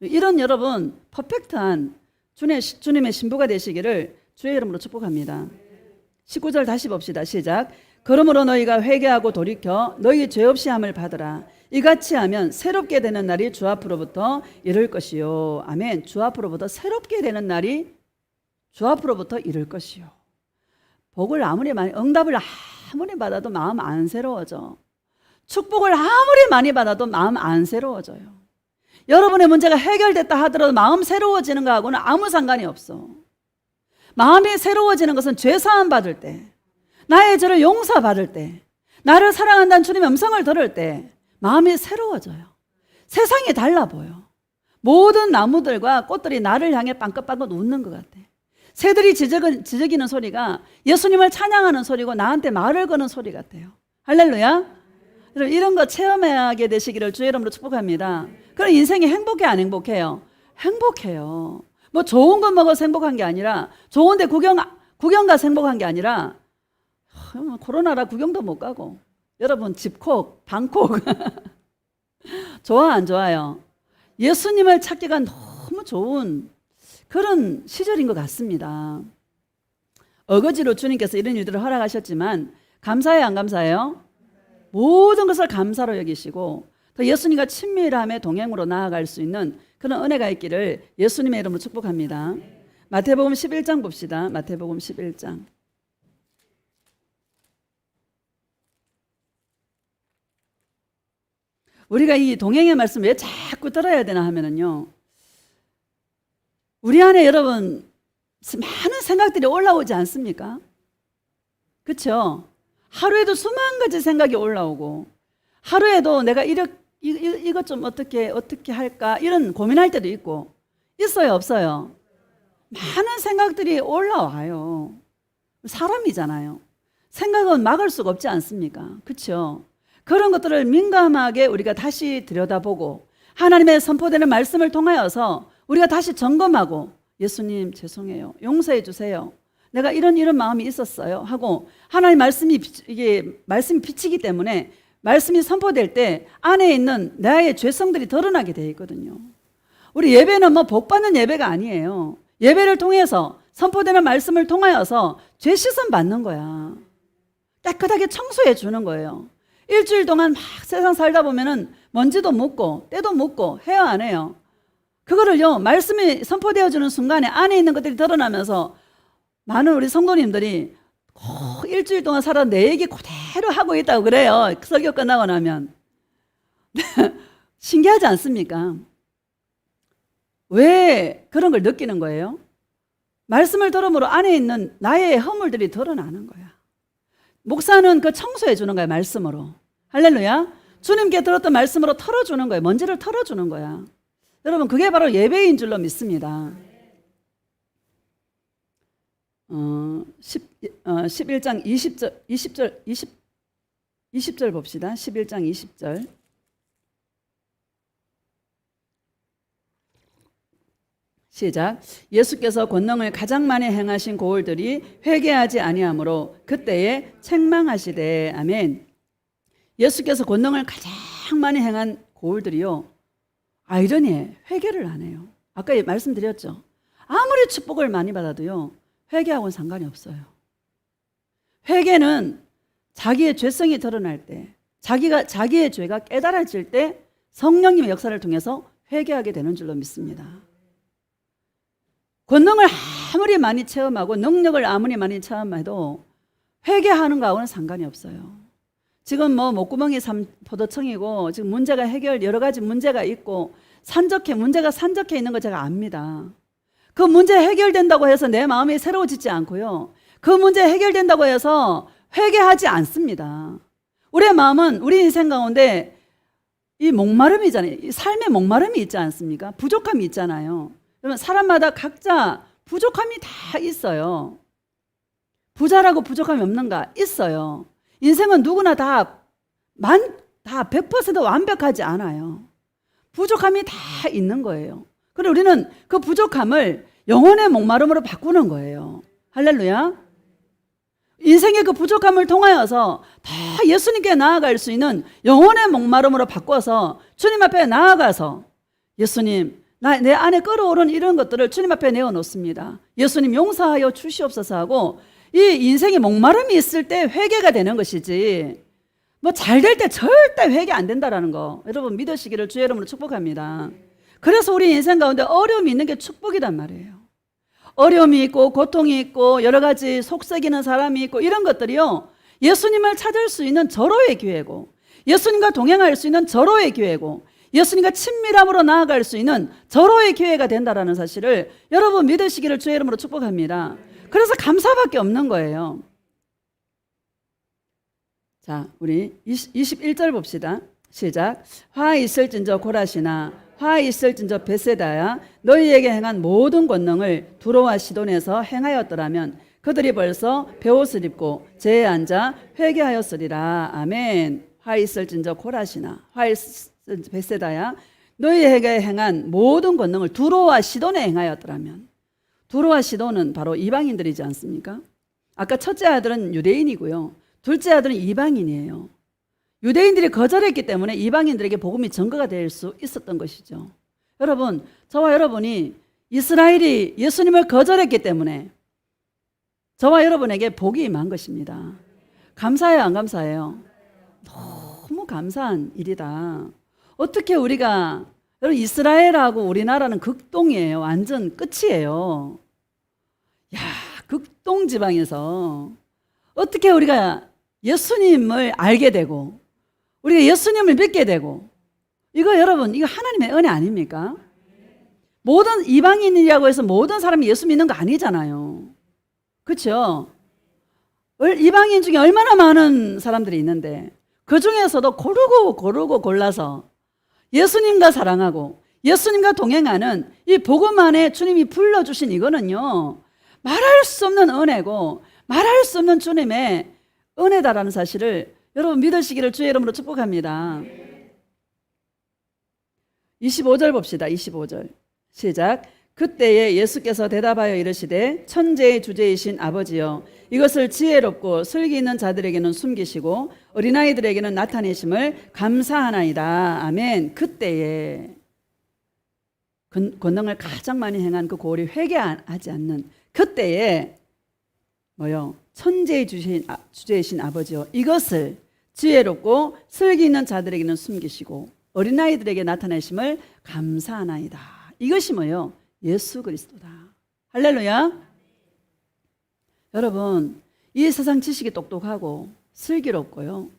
이런 여러분 퍼펙트한 주님의 신부가 되시기를 주의 이름으로 축복합니다. 19절 다시 봅시다. 시작. 그러므로 너희가 회개하고 돌이켜 너희 죄 없이 함을 받으라. 이같이 하면 새롭게 되는 날이 주 앞으로부터 이를 것이요. 아멘. 주 앞으로부터 새롭게 되는 날이 주 앞으로부터 이를 것이요. 복을 응답을 아무리 받아도 마음 안 새로워져. 축복을 아무리 많이 받아도 마음 안 새로워져요. 여러분의 문제가 해결됐다 하더라도 마음 새로워지는 거하고는 아무 상관이 없어. 마음이 새로워지는 것은 죄 사함 받을 때, 나의 죄를 용서받을 때, 나를 사랑한다는 주님의 음성을 들을 때 마음이 새로워져요. 세상이 달라 보여. 모든 나무들과 꽃들이 나를 향해 빵긋빵긋 웃는 것 같아. 새들이 지저귀는 소리가 예수님을 찬양하는 소리고 나한테 말을 거는 소리 같아요. 할렐루야. 여러분 이런 거 체험하게 되시기를 주의 이름으로 축복합니다. 그럼 인생이 행복해 안 행복해요? 행복해요. 뭐 좋은 거 먹어서 행복한 게 아니라 좋은데 구경 가서 행복한 게 아니라 코로나라 구경도 못 가고 여러분 집콕 방콕 좋아 안 좋아요? 예수님을 찾기가 너무 좋은 그런 시절인 것 같습니다. 어거지로 주님께서 이런 일들을 허락하셨지만 감사해요 안 감사해요? 모든 것을 감사로 여기시고 더 예수님과 친밀함의 동행으로 나아갈 수 있는 그런 은혜가 있기를 예수님의 이름으로 축복합니다. 마태복음 11장 봅시다. 마태복음 11장. 우리가 이 동행의 말씀 왜 자꾸 들어야 되나 하면은요. 우리 안에 여러분 많은 생각들이 올라오지 않습니까? 그렇죠? 하루에도 수만 가지 생각이 올라오고 하루에도 내가 이것 좀 어떻게 할까 이런 고민할 때도 있고 있어요 없어요? 많은 생각들이 올라와요. 사람이잖아요. 생각은 막을 수가 없지 않습니까? 그렇죠? 그런 것들을 민감하게 우리가 다시 들여다보고 하나님의 선포되는 말씀을 통하여서 우리가 다시 점검하고 예수님 죄송해요. 용서해 주세요. 내가 이런 마음이 있었어요. 하고 하나님 말씀이 비치기 때문에 말씀이 선포될 때 안에 있는 나의 죄성들이 드러나게 되어 있거든요. 우리 예배는 뭐 복받는 예배가 아니에요. 예배를 통해서 선포되는 말씀을 통하여서 죄 씻음 받는 거야. 깨끗하게 청소해 주는 거예요. 일주일 동안 막 세상 살다 보면은 먼지도 묻고 때도 묻고 해요 안 해요? 그거를요 말씀이 선포되어 주는 순간에 안에 있는 것들이 드러나면서 많은 우리 성도님들이 일주일 동안 살아 내 얘기 그대로 하고 있다고 그래요. 설교 끝나고 나면 신기하지 않습니까? 왜 그런 걸 느끼는 거예요? 말씀을 들음으로 안에 있는 나의 허물들이 드러나는 거야. 목사는 그 청소해 주는 거야, 말씀으로. 할렐루야. 주님께 들었던 말씀으로 털어주는 거예요. 먼지를 털어주는 거야. 여러분, 그게 바로 예배인 줄로 믿습니다. 11장 20절 봅시다. 11장 20절. 시작. 예수께서 권능을 가장 많이 행하신 고을들이 회개하지 아니하므로 그때에 책망하시되. 아멘. 예수께서 권능을 가장 많이 행한 고을들이요, 아이러니해, 회개를 안 해요. 아까 말씀드렸죠. 아무리 축복을 많이 받아도요, 회개하고는 상관이 없어요. 회개는 자기의 죄성이 드러날 때, 자기의 죄가 깨달아질 때 성령님의 역사를 통해서 회개하게 되는 줄로 믿습니다. 권능을 아무리 많이 체험하고 능력을 아무리 많이 체험해도 회개하는 거하고는 상관이 없어요. 지금 뭐 목구멍이 포도청이고 지금 문제가 여러 가지 문제가 있고 문제가 산적해 있는 거 제가 압니다. 그 문제 해결된다고 해서 내 마음이 새로워지지 않고요, 그 문제 해결된다고 해서 회개하지 않습니다. 우리의 마음은 우리 인생 가운데 이 목마름이잖아요. 이 삶의 목마름이 있지 않습니까? 부족함이 있잖아요. 그러면 사람마다 각자 부족함이 다 있어요. 부자라고 부족함이 없는가? 있어요. 인생은 누구나 다 100% 완벽하지 않아요. 부족함이 다 있는 거예요. 그리고 우리는 그 부족함을 영혼의 목마름으로 바꾸는 거예요. 할렐루야. 인생의 그 부족함을 통하여서 다 예수님께 나아갈 수 있는 영혼의 목마름으로 바꿔서 주님 앞에 나아가서, 예수님, 내 안에 끓어오른 이런 것들을 주님 앞에 내어놓습니다. 예수님 용서하여 주시옵소서 하고, 이 인생에 목마름이 있을 때 회개가 되는 것이지, 뭐 잘 될 때 절대 회개 안 된다라는 거 여러분 믿으시기를 주의 이름으로 축복합니다. 그래서 우리 인생 가운데 어려움이 있는 게 축복이란 말이에요. 어려움이 있고 고통이 있고 여러 가지 속썩이는 사람이 있고 이런 것들이요, 예수님을 찾을 수 있는 절호의 기회고, 예수님과 동행할 수 있는 절호의 기회고, 예수님과 친밀함으로 나아갈 수 있는 절호의 기회가 된다라는 사실을 여러분 믿으시기를 주의 이름으로 축복합니다. 그래서 감사밖에 없는 거예요. 자, 우리 21절 봅시다. 시작. 화 있을진저 고라시나 화 있을진저 베세다야 너희에게 행한 모든 권능을 두로와 시돈에서 행하였더라면 그들이 벌써 베옷을 입고 제에 앉아 회개하였으리라. 아멘. 화 있을진저 고라시나 화 있을진저 베세다야 너희에게 행한 모든 권능을 두로와 시돈에 행하였더라면. 두로와 시돈은 바로 이방인들이지 않습니까? 아까 첫째 아들은 유대인이고요, 둘째 아들은 이방인이에요. 유대인들이 거절했기 때문에 이방인들에게 복음이 전거가 될 수 있었던 것이죠. 여러분, 저와 여러분이 이스라엘이 예수님을 거절했기 때문에 저와 여러분에게 복이 임한 것입니다. 감사해요, 안 감사해요? 너무 감사한 일이다. 어떻게 우리가, 여러분, 이스라엘하고 우리나라는 극동이에요. 완전 끝이에요. 야, 극동 지방에서 어떻게 우리가 예수님을 알게 되고 우리가 예수님을 믿게 되고, 이거 여러분, 이거 하나님의 은혜 아닙니까? 모든 이방인이라고 해서 모든 사람이 예수 믿는 거 아니잖아요. 그렇죠? 이방인 중에 얼마나 많은 사람들이 있는데 그 중에서도 고르고 골라서 예수님과 사랑하고 예수님과 동행하는 이 복음 안에 주님이 불러주신 이거는요, 말할 수 없는 은혜고 말할 수 없는 주님의 은혜다라는 사실을 여러분 믿으시기를 주의 이름으로 축복합니다. 25절 봅시다. 25절 시작. 그때에 예수께서 대답하여 이르시되 천재의 주제이신 아버지여 이것을 지혜롭고 슬기 있는 자들에게는 숨기시고 어린아이들에게는 나타내심을 감사하나이다. 아멘. 그때에 권능을 가장 많이 행한 그 고을이 회개하지 않는 그때에 뭐요? 천재의 주제이신 아버지여 이것을 지혜롭고 슬기 있는 자들에게는 숨기시고 어린아이들에게 나타내심을 감사하나이다. 이것이 뭐요? 예수 그리스도다. 할렐루야. 여러분, 이 세상 지식이 똑똑하고 슬기롭고요,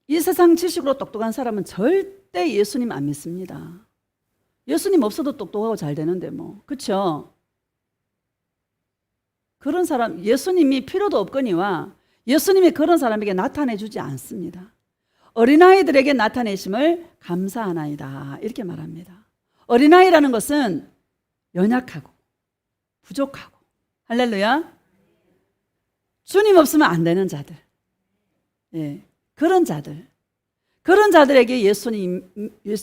이 세상 지식으로 똑똑한 사람은 절대 절대 예수님 안 믿습니다. 예수님 없어도 똑똑하고 잘 되는데 뭐. 그렇죠? 그런 사람, 예수님이 필요도 없거니와 예수님이 그런 사람에게 나타내 주지 않습니다. 어린아이들에게 나타내심을 감사하나이다 이렇게 말합니다. 어린아이라는 것은 연약하고 부족하고, 할렐루야, 주님 없으면 안 되는 자들, 예, 그런 자들에게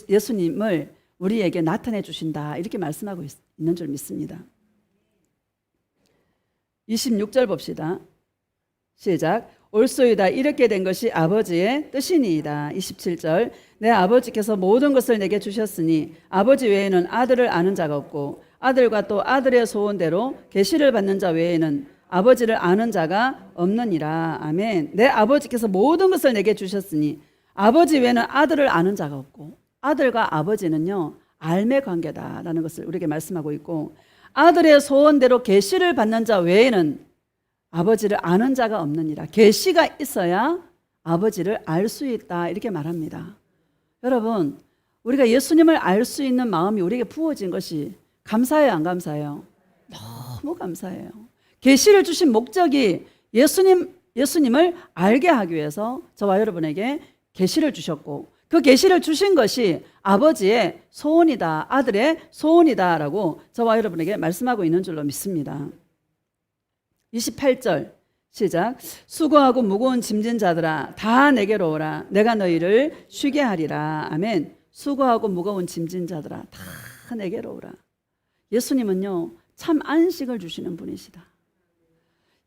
예수님을 우리에게 나타내 주신다 이렇게 말씀하고 있는 줄 믿습니다. 26절 봅시다. 시작. 옳소이다. 이렇게 된 것이 아버지의 뜻이니이다. 27절. 내 아버지께서 모든 것을 내게 주셨으니 아버지 외에는 아들을 아는 자가 없고 아들과 또 아들의 소원대로 계시를 받는 자 외에는 아버지를 아는 자가 없느니라. 아멘. 내 아버지께서 모든 것을 내게 주셨으니 아버지 외에는 아들을 아는 자가 없고, 아들과 아버지는요 알매 관계다라는 것을 우리에게 말씀하고 있고, 아들의 소원대로 계시를 받는 자 외에는 아버지를 아는 자가 없느니라. 계시가 있어야 아버지를 알 수 있다 이렇게 말합니다. 여러분, 우리가 예수님을 알 수 있는 마음이 우리에게 부어진 것이 감사해요, 안 감사해요? 너무 감사해요. 계시를 주신 목적이 예수님을 알게 하기 위해서 저와 여러분에게 계시를 주셨고, 그 계시를 주신 것이 아버지의 소원이다, 아들의 소원이다라고 저와 여러분에게 말씀하고 있는 줄로 믿습니다. 28절 시작. 수고하고 무거운 짐진 자들아 다 내게로 오라. 내가 너희를 쉬게 하리라. 아멘. 수고하고 무거운 짐진 자들아 다 내게로 오라. 예수님은요 참 안식을 주시는 분이시다.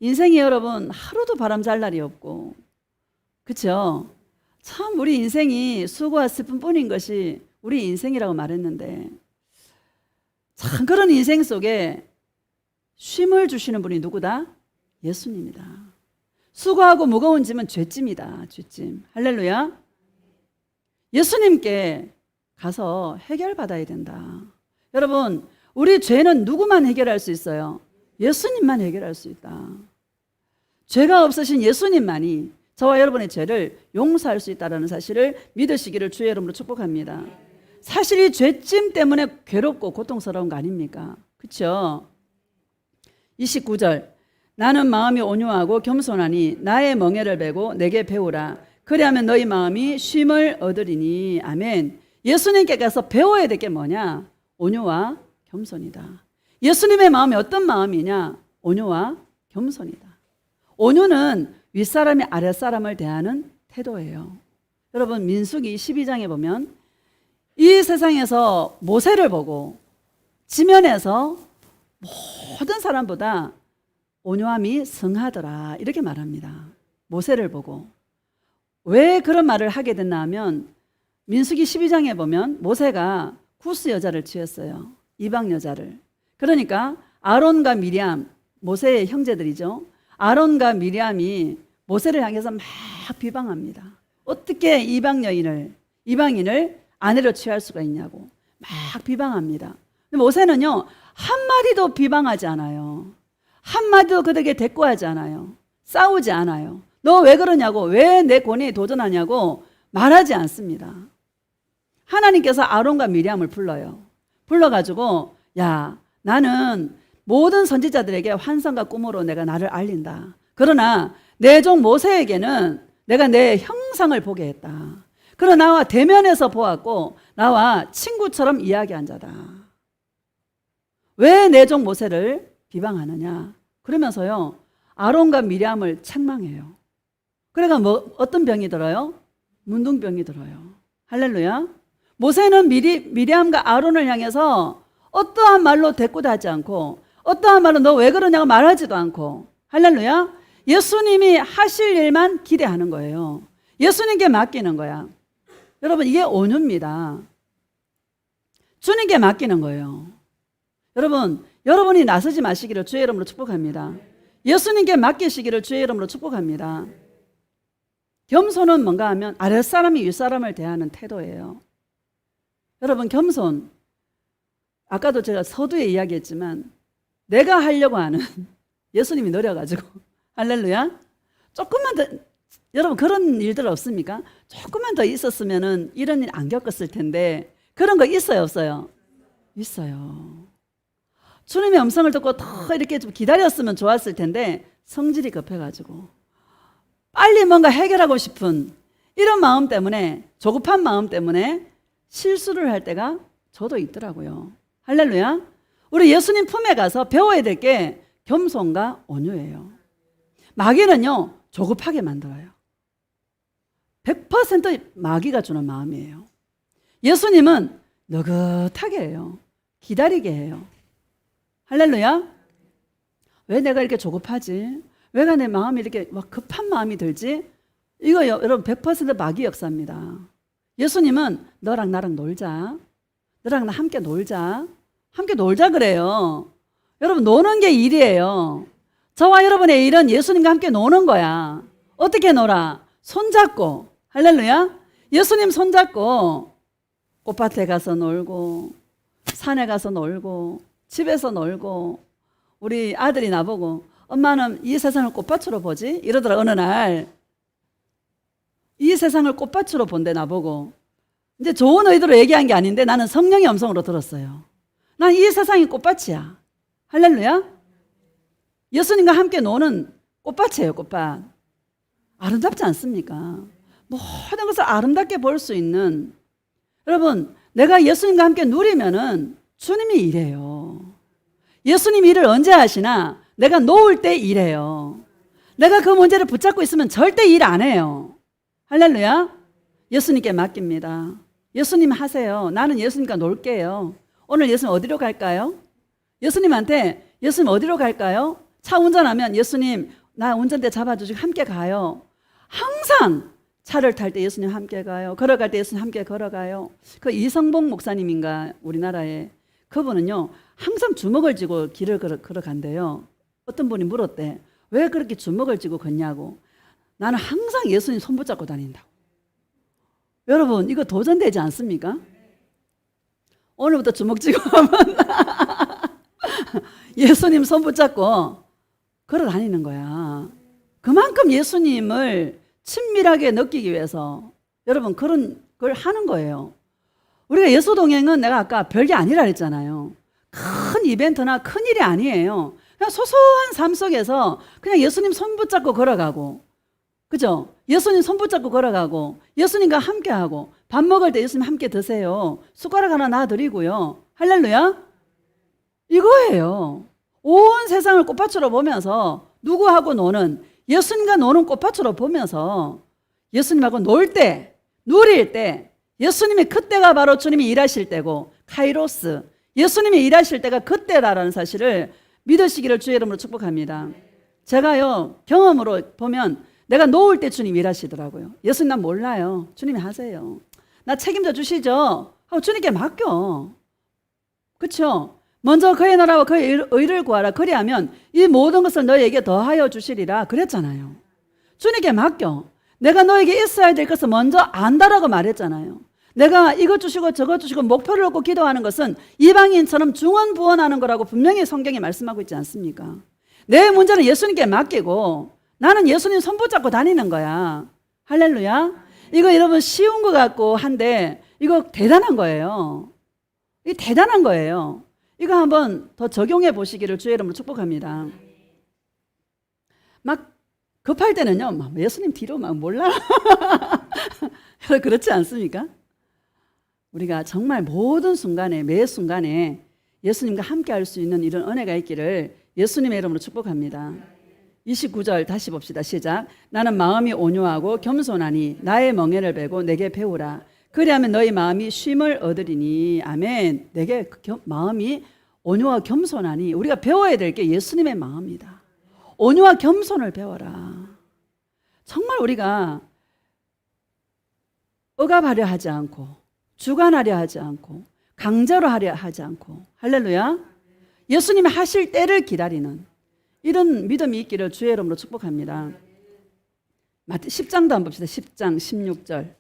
인생이 여러분 하루도 바람 잘 날이 없고, 그렇죠? 참 우리 인생이 수고와 슬픔뿐인 것이 우리 인생이라고 말했는데, 참 그런 인생 속에 쉼을 주시는 분이 누구다? 예수님이다. 수고하고 무거운 짐은 죄짐이다. 죄짐. 할렐루야. 예수님께 가서 해결받아야 된다. 여러분, 우리 죄는 누구만 해결할 수 있어요? 예수님만 해결할 수 있다. 죄가 없으신 예수님만이 저와 여러분의 죄를 용서할 수 있다는 사실을 믿으시기를 주의 이름으로 축복합니다. 사실 이 죄짐 때문에 괴롭고 고통스러운 거 아닙니까? 그렇죠? 29절. 나는 마음이 온유하고 겸손하니 나의 멍에를 베고 내게 배우라. 그리하면 너희 마음이 쉼을 얻으리니. 아멘. 예수님께 가서 배워야 될 게 뭐냐? 온유와 겸손이다. 예수님의 마음이 어떤 마음이냐? 온유와 겸손이다. 온유는 윗사람이 아랫사람을 대하는 태도예요. 여러분, 민수기 12장에 보면 이 세상에서 모세를 보고 지면에서 모든 사람보다 온유함이 성하더라 이렇게 말합니다. 모세를 보고. 왜 그런 말을 하게 됐나 하면 민수기 12장에 보면 모세가 구스 여자를 취했어요. 이방 여자를. 그러니까 아론과 미리암, 모세의 형제들이죠. 아론과 미리암이 모세를 향해서 막 비방합니다. 어떻게 이방인을 아내로 취할 수가 있냐고 막 비방합니다. 근데 모세는요 한마디도 비방하지 않아요. 한마디도 그들에게 대꾸하지 않아요. 싸우지 않아요. 너 왜 그러냐고, 왜 내 권위에 도전하냐고 말하지 않습니다. 하나님께서 아론과 미리암을 불러요. 불러가지고 야, 나는 모든 선지자들에게 환상과 꿈으로 내가 나를 알린다. 그러나 내 종 모세에게는 내가 내 형상을 보게 했다. 그러나 나와 대면에서 보았고 나와 친구처럼 이야기한 자다. 왜 내 종 모세를 비방하느냐? 그러면서요 아론과 미리암을 책망해요. 그러니까 어떤 병이 들어요? 문둥병이 들어요. 할렐루야. 모세는 미리암과 아론을 향해서 어떠한 말로 대꾸도 하지 않고, 어떠한 말로 너 왜 그러냐고 말하지도 않고, 할렐루야. 예수님이 하실 일만 기대하는 거예요. 예수님께 맡기는 거야. 여러분, 이게 온유입니다. 주님께 맡기는 거예요. 여러분, 여러분이 나서지 마시기를 주의 이름으로 축복합니다. 예수님께 맡기시기를 주의 이름으로 축복합니다. 겸손은 뭔가 하면 아랫사람이 윗사람을 대하는 태도예요. 여러분, 겸손, 아까도 제가 서두에 이야기했지만 내가 하려고 하는 예수님이 느려가지고 할렐루야, 조금만 더 여러분 그런 일들 없습니까? 조금만 더 있었으면은 이런 일 안 겪었을 텐데 그런 거 있어요, 없어요? 있어요. 주님의 음성을 듣고 더 이렇게 좀 기다렸으면 좋았을 텐데 성질이 급해가지고 빨리 뭔가 해결하고 싶은 이런 마음 때문에, 조급한 마음 때문에 실수를 할 때가 저도 있더라고요. 할렐루야. 우리 예수님 품에 가서 배워야 될 게 겸손과 온유예요. 마귀는요 조급하게 만들어요. 100% 마귀가 주는 마음이에요. 예수님은 느긋하게 해요. 기다리게 해요. 할렐루야. 왜 내가 이렇게 조급하지? 왜가 내 마음이 이렇게 막 급한 마음이 들지? 이거 여러분 100% 마귀 역사입니다. 예수님은 너랑 나랑 놀자. 너랑 나 함께 놀자. 함께 놀자 그래요. 여러분 노는 게 일이에요. 저와 여러분의 일은 예수님과 함께 노는 거야. 어떻게 놀아? 손잡고. 할렐루야. 예수님 손잡고 꽃밭에 가서 놀고 산에 가서 놀고 집에서 놀고. 우리 아들이 나보고 엄마는 이 세상을 꽃밭으로 보지? 이러더라. 어느 날 이 세상을 꽃밭으로 본대 나보고. 이제 좋은 의도로 얘기한 게 아닌데 나는 성령의 음성으로 들었어요. 난 이 세상이 꽃밭이야. 할렐루야. 예수님과 함께 노는 꽃밭이에요. 꽃밭. 아름답지 않습니까? 모든 것을 아름답게 볼 수 있는. 여러분 내가 예수님과 함께 누리면은 주님이 일해요. 예수님 일을 언제 하시나? 내가 놓을 때 일해요. 내가 그 문제를 붙잡고 있으면 절대 일 안 해요. 할렐루야. 예수님께 맡깁니다. 예수님 하세요. 나는 예수님과 놀게요. 오늘 예수님 어디로 갈까요? 예수님한테 예수님 어디로 갈까요? 차 운전하면 예수님 나 운전대 잡아주시고 함께 가요. 항상 차를 탈 때 예수님 함께 가요. 걸어갈 때 예수님 함께 걸어가요. 그 이성봉 목사님인가 우리나라에 그분은요 항상 주먹을 쥐고 길을 걸어간대요. 어떤 분이 물었대. 왜 그렇게 주먹을 쥐고 걷냐고. 나는 항상 예수님 손 붙잡고 다닌다고. 여러분 이거 도전되지 않습니까? 오늘부터 주먹 쥐고 하면 예수님 손 붙잡고 걸어 다니는 거야. 그만큼 예수님을 친밀하게 느끼기 위해서 여러분 그런 걸 하는 거예요. 우리가 예수 동행은 내가 아까 별게 아니라 그랬잖아요. 큰 이벤트나 큰 일이 아니에요. 그냥 소소한 삶 속에서 그냥 예수님 손 붙잡고 걸어가고, 그죠? 예수님 손 붙잡고 걸어가고, 예수님과 함께하고, 밥 먹을 때 예수님 함께 드세요. 숟가락 하나 놔드리고요. 할렐루야. 이거예요. 온 세상을 꽃밭으로 보면서 누구하고 노는, 예수님과 노는 꽃밭으로 보면서 예수님하고 놀 때, 누릴 때, 예수님의 그때가 바로 주님이 일하실 때고, 카이로스, 예수님이 일하실 때가 그때다라는 사실을 믿으시기를 주의 이름으로 축복합니다. 제가요 경험으로 보면 내가 놓을 때 주님 일하시더라고요. 예수님 난 몰라요. 주님이 하세요. 나 책임져 주시죠 하고 주님께 맡겨. 그렇죠? 먼저 그의 나라와 그의 의를 구하라. 그리하면 이 모든 것을 너에게 더하여 주시리라 그랬잖아요. 주님께 맡겨. 내가 너에게 있어야 될 것을 먼저 안다라고 말했잖아요. 내가 이것 주시고 저것 주시고 목표를 놓고 기도하는 것은 이방인처럼 중언부언하는 거라고 분명히 성경이 말씀하고 있지 않습니까? 내 문제는 예수님께 맡기고 나는 예수님 손 붙잡고 다니는 거야. 할렐루야. 이거 여러분 쉬운 것 같고 한데 이거 대단한 거예요. 이게 대단한 거예요. 이거 한번 더 적용해 보시기를 주의 이름으로 축복합니다. 막 급할 때는요 막 예수님 뒤로 막 몰라. 그렇지 않습니까? 우리가 정말 모든 순간에 매 순간에 예수님과 함께 할 수 있는 이런 은혜가 있기를 예수님의 이름으로 축복합니다. 29절 다시 봅시다. 시작. 나는 마음이 온유하고 겸손하니 나의 멍에를 베고 내게 배우라. 그리하면 너희 마음이 쉼을 얻으리니. 아멘. 내게 마음이 온유와 겸손하니. 우리가 배워야 될 게 예수님의 마음이다. 온유와 겸손을 배워라. 정말 우리가 억압하려 하지 않고 주관하려 하지 않고 강제로 하려 하지 않고 할렐루야. 예수님이 하실 때를 기다리는 이런 믿음이 있기를 주의 이름으로 축복합니다. 10장도 한번 봅시다. 10장 16절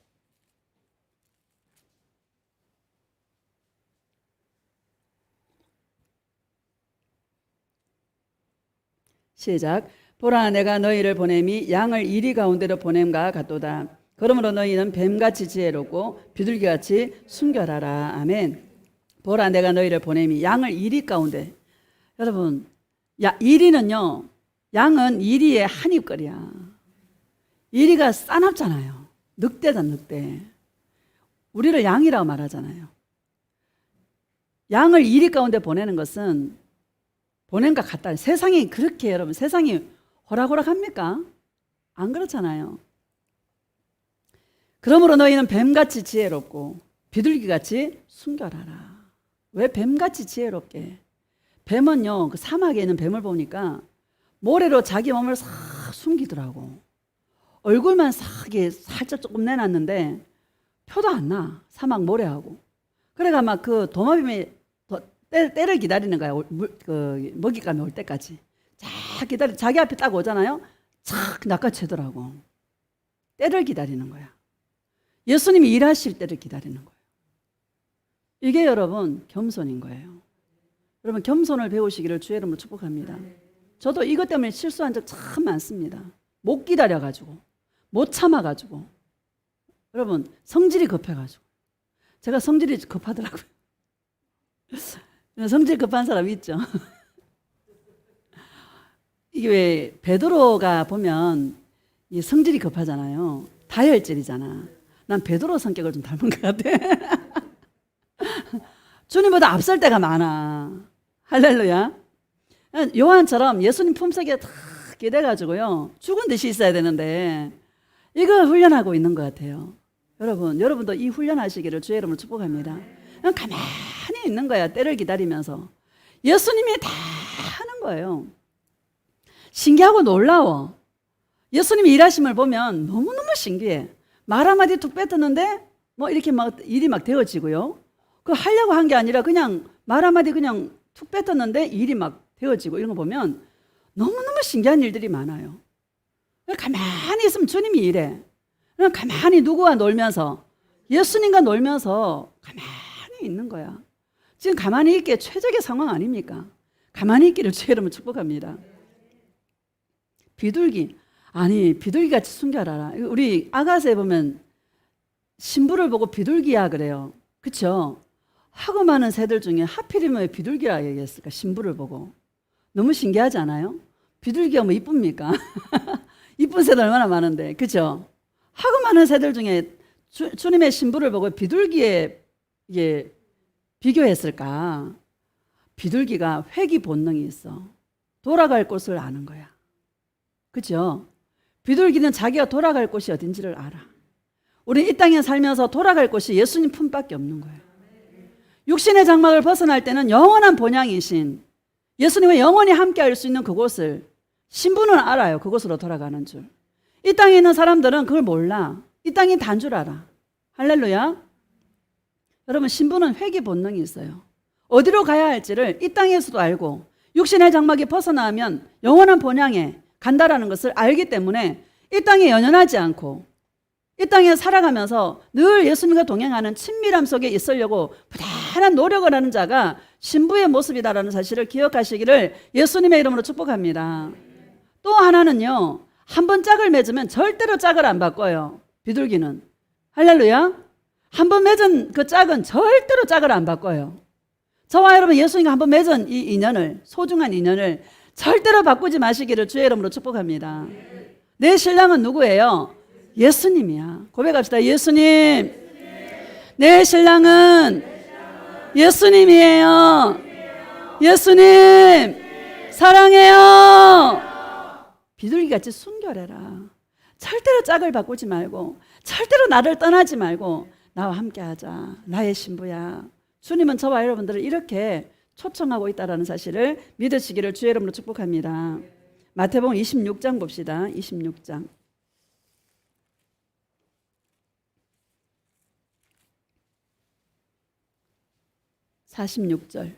시작. 보라 내가 너희를 보냄이 양을 이리 가운데로 보냄과 같도다. 그러므로 너희는 뱀같이 지혜롭고 비둘기같이 순결하라. 아멘. 보라 내가 너희를 보냄이 양을 이리 가운데. 여러분, 이리는요, 양은 이리의 한 입거리야. 이리가 싸납잖아요. 늑대다, 늑대. 우리를 양이라고 말하잖아요. 양을 이리 가운데 보내는 것은 보낸 것 같다. 세상이 그렇게, 여러분, 세상이 호락호락합니까? 안 그렇잖아요. 그러므로 너희는 뱀같이 지혜롭고 비둘기같이 순결하라. 왜 뱀같이 지혜롭게? 뱀은요, 그 사막에 있는 뱀을 보니까 모래로 자기 몸을 싹 숨기더라고. 얼굴만 살짝 조금 내놨는데 표도 안 나. 사막 모래하고. 그래가 막 그 도마뱀이 때를 기다리는 거야. 그 먹잇감이 올 때까지. 쫙 자기 앞에 딱 오잖아요. 착 낚아채더라고. 때를 기다리는 거야. 예수님이 일하실 때를 기다리는 거예요. 이게 여러분 겸손인 거예요. 여러분 겸손을 배우시기를 주의 이름으로 축복합니다. 저도 이것 때문에 실수한 적 참 많습니다. 못 기다려가지고 못 참아가지고 여러분 성질이 급해가지고 제가 성질이 급하더라고요. 성질 급한 사람 있죠. 이게 왜 베드로가 보면 이 성질이 급하잖아요. 다혈질이잖아. 난 베드로 성격을 좀 닮은 것 같아. 주님보다 앞설 때가 많아. 할렐루야. 요한처럼 예수님 품속에 다 기대가지고요. 죽은 듯이 있어야 되는데 이거 훈련하고 있는 것 같아요. 여러분도 이 훈련하시기를 주의 이름으로 축복합니다. 그냥 가만히 있는 거야. 때를 기다리면서. 예수님이 다 하는 거예요. 신기하고 놀라워. 예수님이 일하심을 보면 너무너무 신기해. 말 한마디 툭 뱉었는데 뭐 이렇게 막 일이 막 되어지고요. 그 하려고 한 게 아니라 그냥 말 한마디 그냥 툭 뱉었는데 일이 막 되어지고 이런 거 보면 너무너무 신기한 일들이 많아요. 가만히 있으면 주님이 일해. 그냥 가만히 누구와 놀면서 예수님과 놀면서 가만히 있는 거야. 지금 가만히 있기에 최적의 상황 아닙니까? 가만히 있기를 주의 이름으로 축복합니다. 비둘기같이 순결하라. 우리 아가서에 보면 신부를 보고 비둘기야 그래요. 그렇죠? 하고 많은 새들 중에 하필이면 왜 비둘기라 얘기했을까? 신부를 보고. 너무 신기하지 않아요? 비둘기가 뭐 이쁩니까? 이쁜 새들 얼마나 많은데. 그렇죠? 하고 많은 새들 중에 주님의 신부를 보고 비둘기에 이게 비교했을까? 비둘기가 회귀 본능이 있어. 돌아갈 곳을 아는 거야. 그죠? 비둘기는 자기가 돌아갈 곳이 어딘지를 알아. 우리 이 땅에 살면서 돌아갈 곳이 예수님 품밖에 없는 거예요. 육신의 장막을 벗어날 때는 영원한 본향이신 예수님과 영원히 함께 할 수 있는 그곳을 신부는 알아요. 그곳으로 돌아가는 줄. 이 땅에 있는 사람들은 그걸 몰라. 이 땅이 단 줄 알아. 할렐루야. 여러분 신부는 회귀 본능이 있어요. 어디로 가야 할지를 이 땅에서도 알고 육신의 장막이 벗어나면 영원한 본향에 간다라는 것을 알기 때문에 이 땅에 연연하지 않고 이 땅에 살아가면서 늘 예수님과 동행하는 친밀함 속에 있으려고 부단한 노력을 하는 자가 신부의 모습이다라는 사실을 기억하시기를 예수님의 이름으로 축복합니다. 또 하나는요. 한 번 짝을 맺으면 절대로 짝을 안 바꿔요. 비둘기는. 할렐루야. 한 번 맺은 그 짝은 절대로 짝을 안 바꿔요. 저와 여러분 예수님과 한 번 맺은 이 인연을, 소중한 인연을 절대로 바꾸지 마시기를 주의 이름으로 축복합니다. 내 신랑은 누구예요? 예수님이야. 고백합시다. 예수님, 내 신랑은 예수님이에요. 예수님, 사랑해요. 비둘기같이 순결해라. 절대로 짝을 바꾸지 말고 절대로 나를 떠나지 말고 나와 함께하자. 나의 신부야. 주님은 저와 여러분들을 이렇게 초청하고 있다는 사실을 믿으시기를 주의 이름으로 축복합니다. 마태복음 26장 봅시다. 26장. 46절.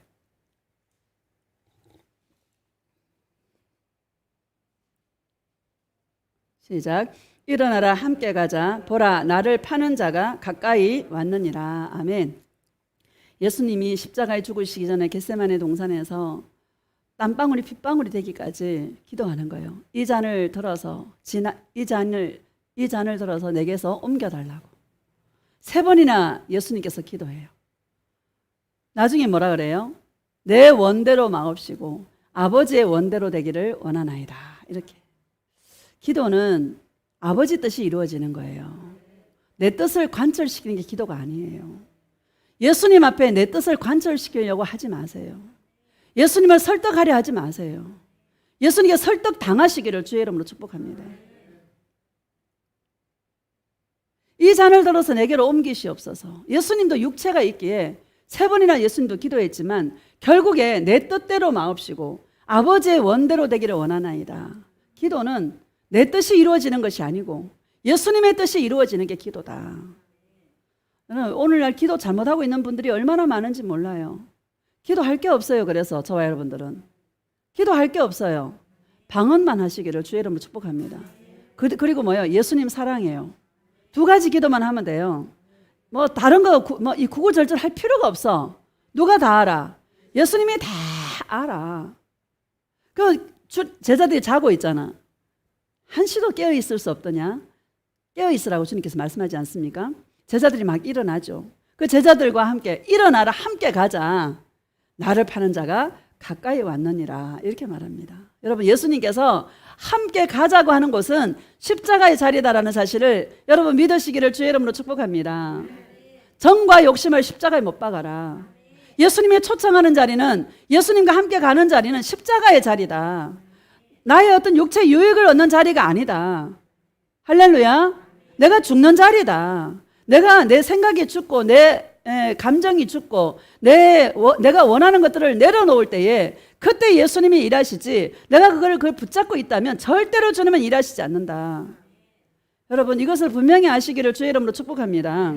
시작. 일어나라 함께 가자. 보라 나를 파는 자가 가까이 왔느니라. 아멘. 예수님이 십자가에 죽으시기 전에 겟세마네 동산에서 땀방울이 핏방울이 되기까지 기도하는 거예요. 이 잔을 들어서 이 잔을 들어서 내게서 옮겨달라고 3번이나 예수님께서 기도해요. 나중에 뭐라 그래요? 내 원대로 마옵시고 아버지의 원대로 되기를 원하나이다. 이렇게 기도는 아버지 뜻이 이루어지는 거예요. 내 뜻을 관철시키는 게 기도가 아니에요. 예수님 앞에 내 뜻을 관철시키려고 하지 마세요. 예수님을 설득하려 하지 마세요. 예수님께 설득 당하시기를 주의 이름으로 축복합니다. 이 잔을 들어서 내게로 옮기시옵소서. 예수님도 육체가 있기에 3번이나 예수님도 기도했지만 결국에 내 뜻대로 마옵시고 아버지의 원대로 되기를 원하나이다. 기도는 내 뜻이 이루어지는 것이 아니고 예수님의 뜻이 이루어지는 게 기도다. 저는 오늘날 기도 잘못하고 있는 분들이 얼마나 많은지 몰라요. 기도할 게 없어요. 그래서 저와 여러분들은 기도할 게 없어요. 방언만 하시기를 주의 이름으로 축복합니다. 그리고 뭐예요? 예수님 사랑해요. 2가지 기도만 하면 돼요. 뭐 다른 거 이 구구절절 할 필요가 없어. 누가 다 알아? 예수님이 다 알아. 그 제자들이 자고 있잖아. 한시도 깨어 있을 수 없더냐? 깨어 있으라고 주님께서 말씀하지 않습니까? 제자들이 막 일어나죠. 그 제자들과 함께 일어나라, 함께 가자. 나를 파는 자가 가까이 왔느니라 이렇게 말합니다. 여러분, 예수님께서 함께 가자고 하는 곳은 십자가의 자리다라는 사실을 여러분 믿으시기를 주의 이름으로 축복합니다. 정과 욕심을 십자가에 못 박아라. 예수님의 초청하는 자리는, 예수님과 함께 가는 자리는 십자가의 자리다. 나의 어떤 육체 유익을 얻는 자리가 아니다. 할렐루야. 내가 죽는 자리다. 내가 내 생각이 죽고 내 감정이 죽고 내가 원하는 것들을 내려놓을 때에 그때 예수님이 일하시지, 내가 그걸 붙잡고 있다면 절대로 주님은 일하시지 않는다. 여러분, 이것을 분명히 아시기를 주의 이름으로 축복합니다.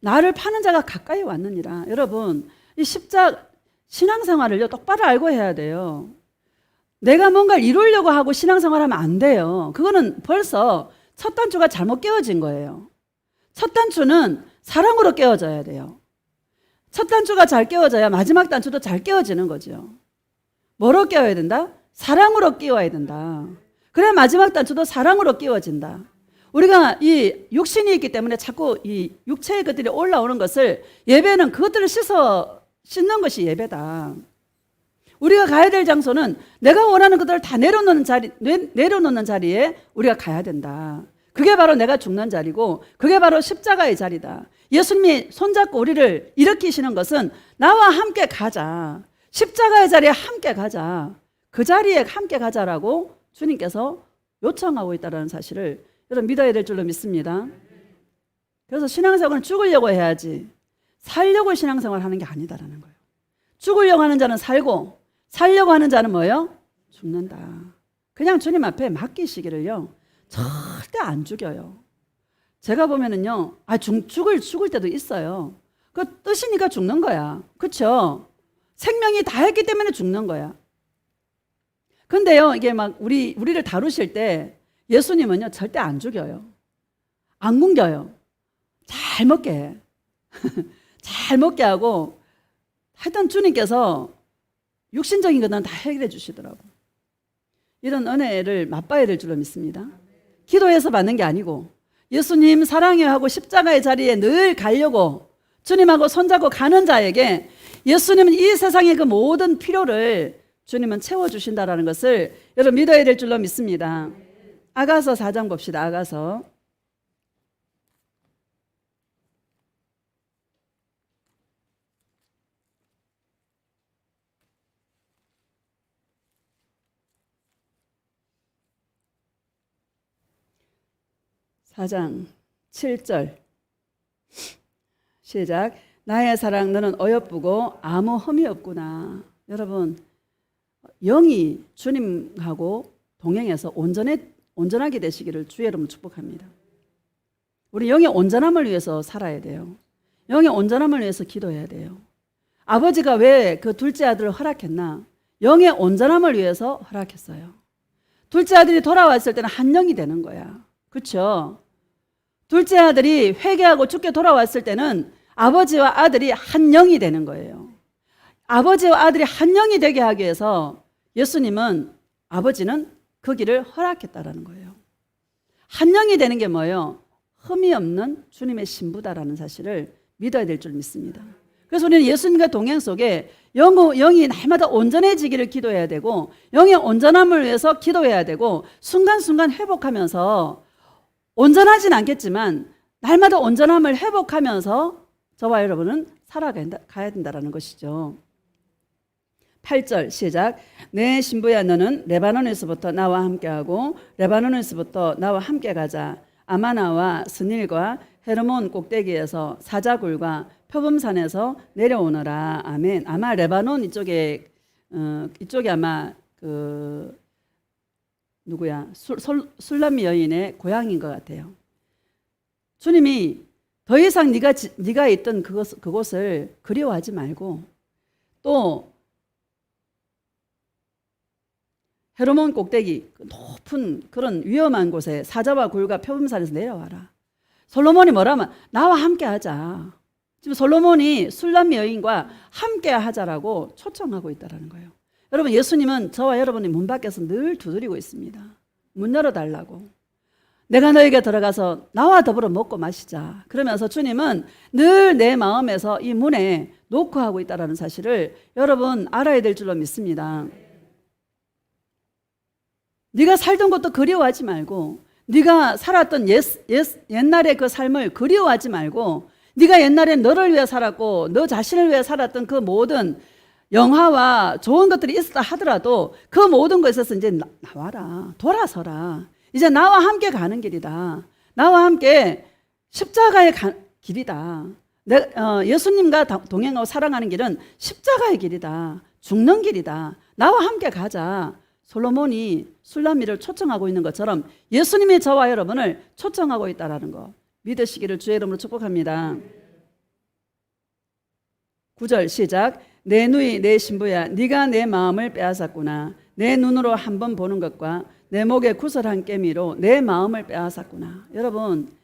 나를 파는 자가 가까이 왔느니라. 여러분, 이 신앙생활을요 똑바로 알고 해야 돼요. 내가 뭔가를 이루려고 하고 신앙생활하면 안 돼요. 그거는 벌써 첫 단추가 잘못 깨어진 거예요. 첫 단추는 사랑으로 깨어져야 돼요. 첫 단추가 잘 깨어져야 마지막 단추도 잘 깨어지는 거죠. 뭐로 깨어야 된다? 사랑으로 깨어야 된다. 그래야 마지막 단추도 사랑으로 깨어진다. 우리가 이 육신이 있기 때문에 자꾸 이 육체의 것들이 올라오는 것을, 예배는 그것들을 씻는 것이 예배다. 우리가 가야 될 장소는 내가 원하는 것들을 다 내려놓는 자리에 우리가 가야 된다. 그게 바로 내가 죽는 자리고 그게 바로 십자가의 자리다. 예수님이 손잡고 우리를 일으키시는 것은 나와 함께 가자. 십자가의 자리에 함께 가자. 그 자리에 함께 가자라고 주님께서 요청하고 있다는 사실을 여러분 믿어야 될 줄로 믿습니다. 그래서 신앙생활은 죽으려고 해야지 살려고 신앙생활 하는 게 아니다라는 거예요. 죽으려고 하는 자는 살고 살려고 하는 자는 뭐예요? 죽는다. 그냥 주님 앞에 맡기시기를요 절대 안 죽여요. 제가 보면은요, 죽을 때도 있어요. 그 뜻이니까 죽는 거야. 그렇죠? 생명이 다 했기 때문에 죽는 거야. 근데요, 이게 막 우리를 다루실 때 예수님은요 절대 안 죽여요. 안 굶겨요. 잘 먹게 해. 잘 먹게 하고, 하여튼 주님께서 육신적인 것은 다 해결해 주시더라고. 이런 은혜를 맛봐야 될 줄로 믿습니다. 기도해서 받는 게 아니고 예수님 사랑해요 하고 십자가의 자리에 늘 가려고 주님하고 손잡고 가는 자에게 예수님은 이 세상의 그 모든 필요를 주님은 채워주신다라는 것을 여러분 믿어야 될 줄로 믿습니다. 아가서 4장 봅시다. 아가서 4장 7절 시작. 나의 사랑 너는 어여쁘고 아무 흠이 없구나. 여러분, 영이 주님하고 동행해서 온전하게 되시기를 주의 이름으로 축복합니다. 우리 영의 온전함을 위해서 살아야 돼요. 영의 온전함을 위해서 기도해야 돼요. 아버지가 왜 그 둘째 아들을 허락했나? 영의 온전함을 위해서 허락했어요. 둘째 아들이 돌아왔을 때는 한 영이 되는 거야. 그렇죠? 둘째 아들이 회개하고 죽게 돌아왔을 때는 아버지와 아들이 한 영이 되는 거예요. 아버지와 아들이 한 영이 되게 하기 위해서 예수님은 아버지는 그 길을 허락했다라는 거예요. 한 영이 되는 게 뭐예요? 흠이 없는 주님의 신부다라는 사실을 믿어야 될 줄 믿습니다. 그래서 우리는 예수님과 동행 속에 영이 날마다 온전해지기를 기도해야 되고 영의 온전함을 위해서 기도해야 되고 순간순간 회복하면서 온전하진 않겠지만 날마다 온전함을 회복하면서 저와 여러분은 살아가야 된다는 것이죠. 8절 시작. 내 신부야 너는 레바논에서부터 나와 함께하고 레바논에서부터 나와 함께 가자. 아마나와 스닐과 헤르몬 꼭대기에서 사자굴과 표범산에서 내려오너라. 아멘. 아마 레바논 이쪽에 아마 그 누구야 술람미 여인의 고향인 것 같아요. 주님이 더 이상 네가 있던 그곳을 그리워하지 말고 또 헤르몬 꼭대기 높은 그런 위험한 곳에 사자와 굴과 표범산에서 내려와라. 솔로몬이 뭐라면 나와 함께 하자. 지금 솔로몬이 술람미 여인과 함께 하자라고 초청하고 있다는 거예요. 여러분 예수님은 저와 여러분이 문 밖에서 늘 두드리고 있습니다. 문 열어달라고. 내가 너에게 들어가서 나와 더불어 먹고 마시자. 그러면서 주님은 늘 내 마음에서 이 문에 노크하고 있다는 사실을 여러분 알아야 될 줄로 믿습니다. 네가 살던 것도 그리워하지 말고 네가 살았던 옛날의 그 삶을 그리워하지 말고 네가 옛날에 너를 위해 살았고 너 자신을 위해 살았던 그 모든 영화와 좋은 것들이 있었다 하더라도 그 모든 것에서 이제 나와라. 돌아서라. 이제 나와 함께 가는 길이다. 나와 함께 십자가의 길이다. 예수님과 동행하고 살아가는 길은 십자가의 길이다. 죽는 길이다. 나와 함께 가자. 솔로몬이 술람미를 초청하고 있는 것처럼 예수님이 저와 여러분을 초청하고 있다는 거 믿으시기를 주의 이름으로 축복합니다. 9절 시작. 내 누이 내 신부야 네가 내 마음을 빼앗았구나. 내 눈으로 한 번 보는 것과 내 목에 구슬한 깨미로 내 마음을 빼앗았구나. 여러분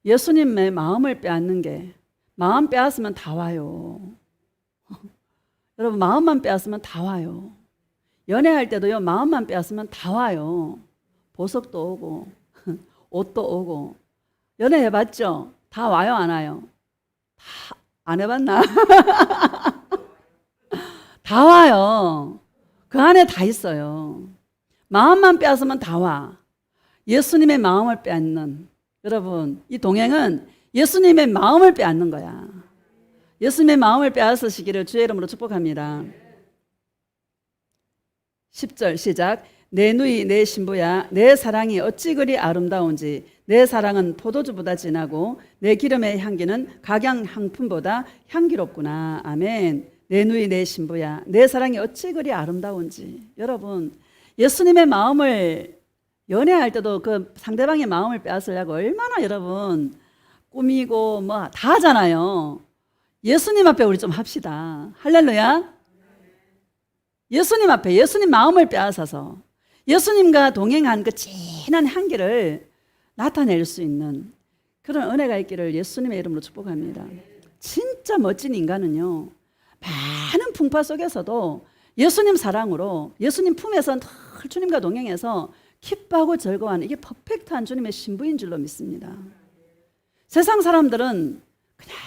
예수님의 마음을 빼앗는 게 마음 빼앗으면 다 와요. 여러분 마음만 빼앗으면 다 와요. 연애할 때도요 마음만 빼앗으면 다 와요. 보석도 오고 옷도 오고. 연애해봤죠? 다 와요 안 와요? 다 안 해봤나? 다 와요. 그 안에 다 있어요. 마음만 빼앗으면 다 와. 예수님의 마음을 빼앗는 여러분 이 동행은 예수님의 마음을 빼앗는 거야. 예수님의 마음을 빼앗으시기를 주의 이름으로 축복합니다. 10절 시작. 내 누이 내 신부야 내 사랑이 어찌 그리 아름다운지 내 사랑은 포도주보다 진하고 내 기름의 향기는 각양 향품보다 향기롭구나. 아멘. 내 누이 내 신부야 내 사랑이 어찌 그리 아름다운지. 여러분 예수님의 마음을 연애할 때도 그 상대방의 마음을 빼앗으려고 얼마나 여러분 꾸미고 뭐 다 하잖아요. 예수님 앞에 우리 좀 합시다. 할렐루야. 예수님 앞에 예수님 마음을 빼앗아서 예수님과 동행한 그 진한 향기를 나타낼 수 있는 그런 은혜가 있기를 예수님의 이름으로 축복합니다. 진짜 멋진 인간은요 많은 풍파 속에서도 예수님 사랑으로 예수님 품에서 늘 주님과 동행해서 기뻐하고 즐거워하는 이게 퍼펙트한 주님의 신부인 줄로 믿습니다. 세상 사람들은 그냥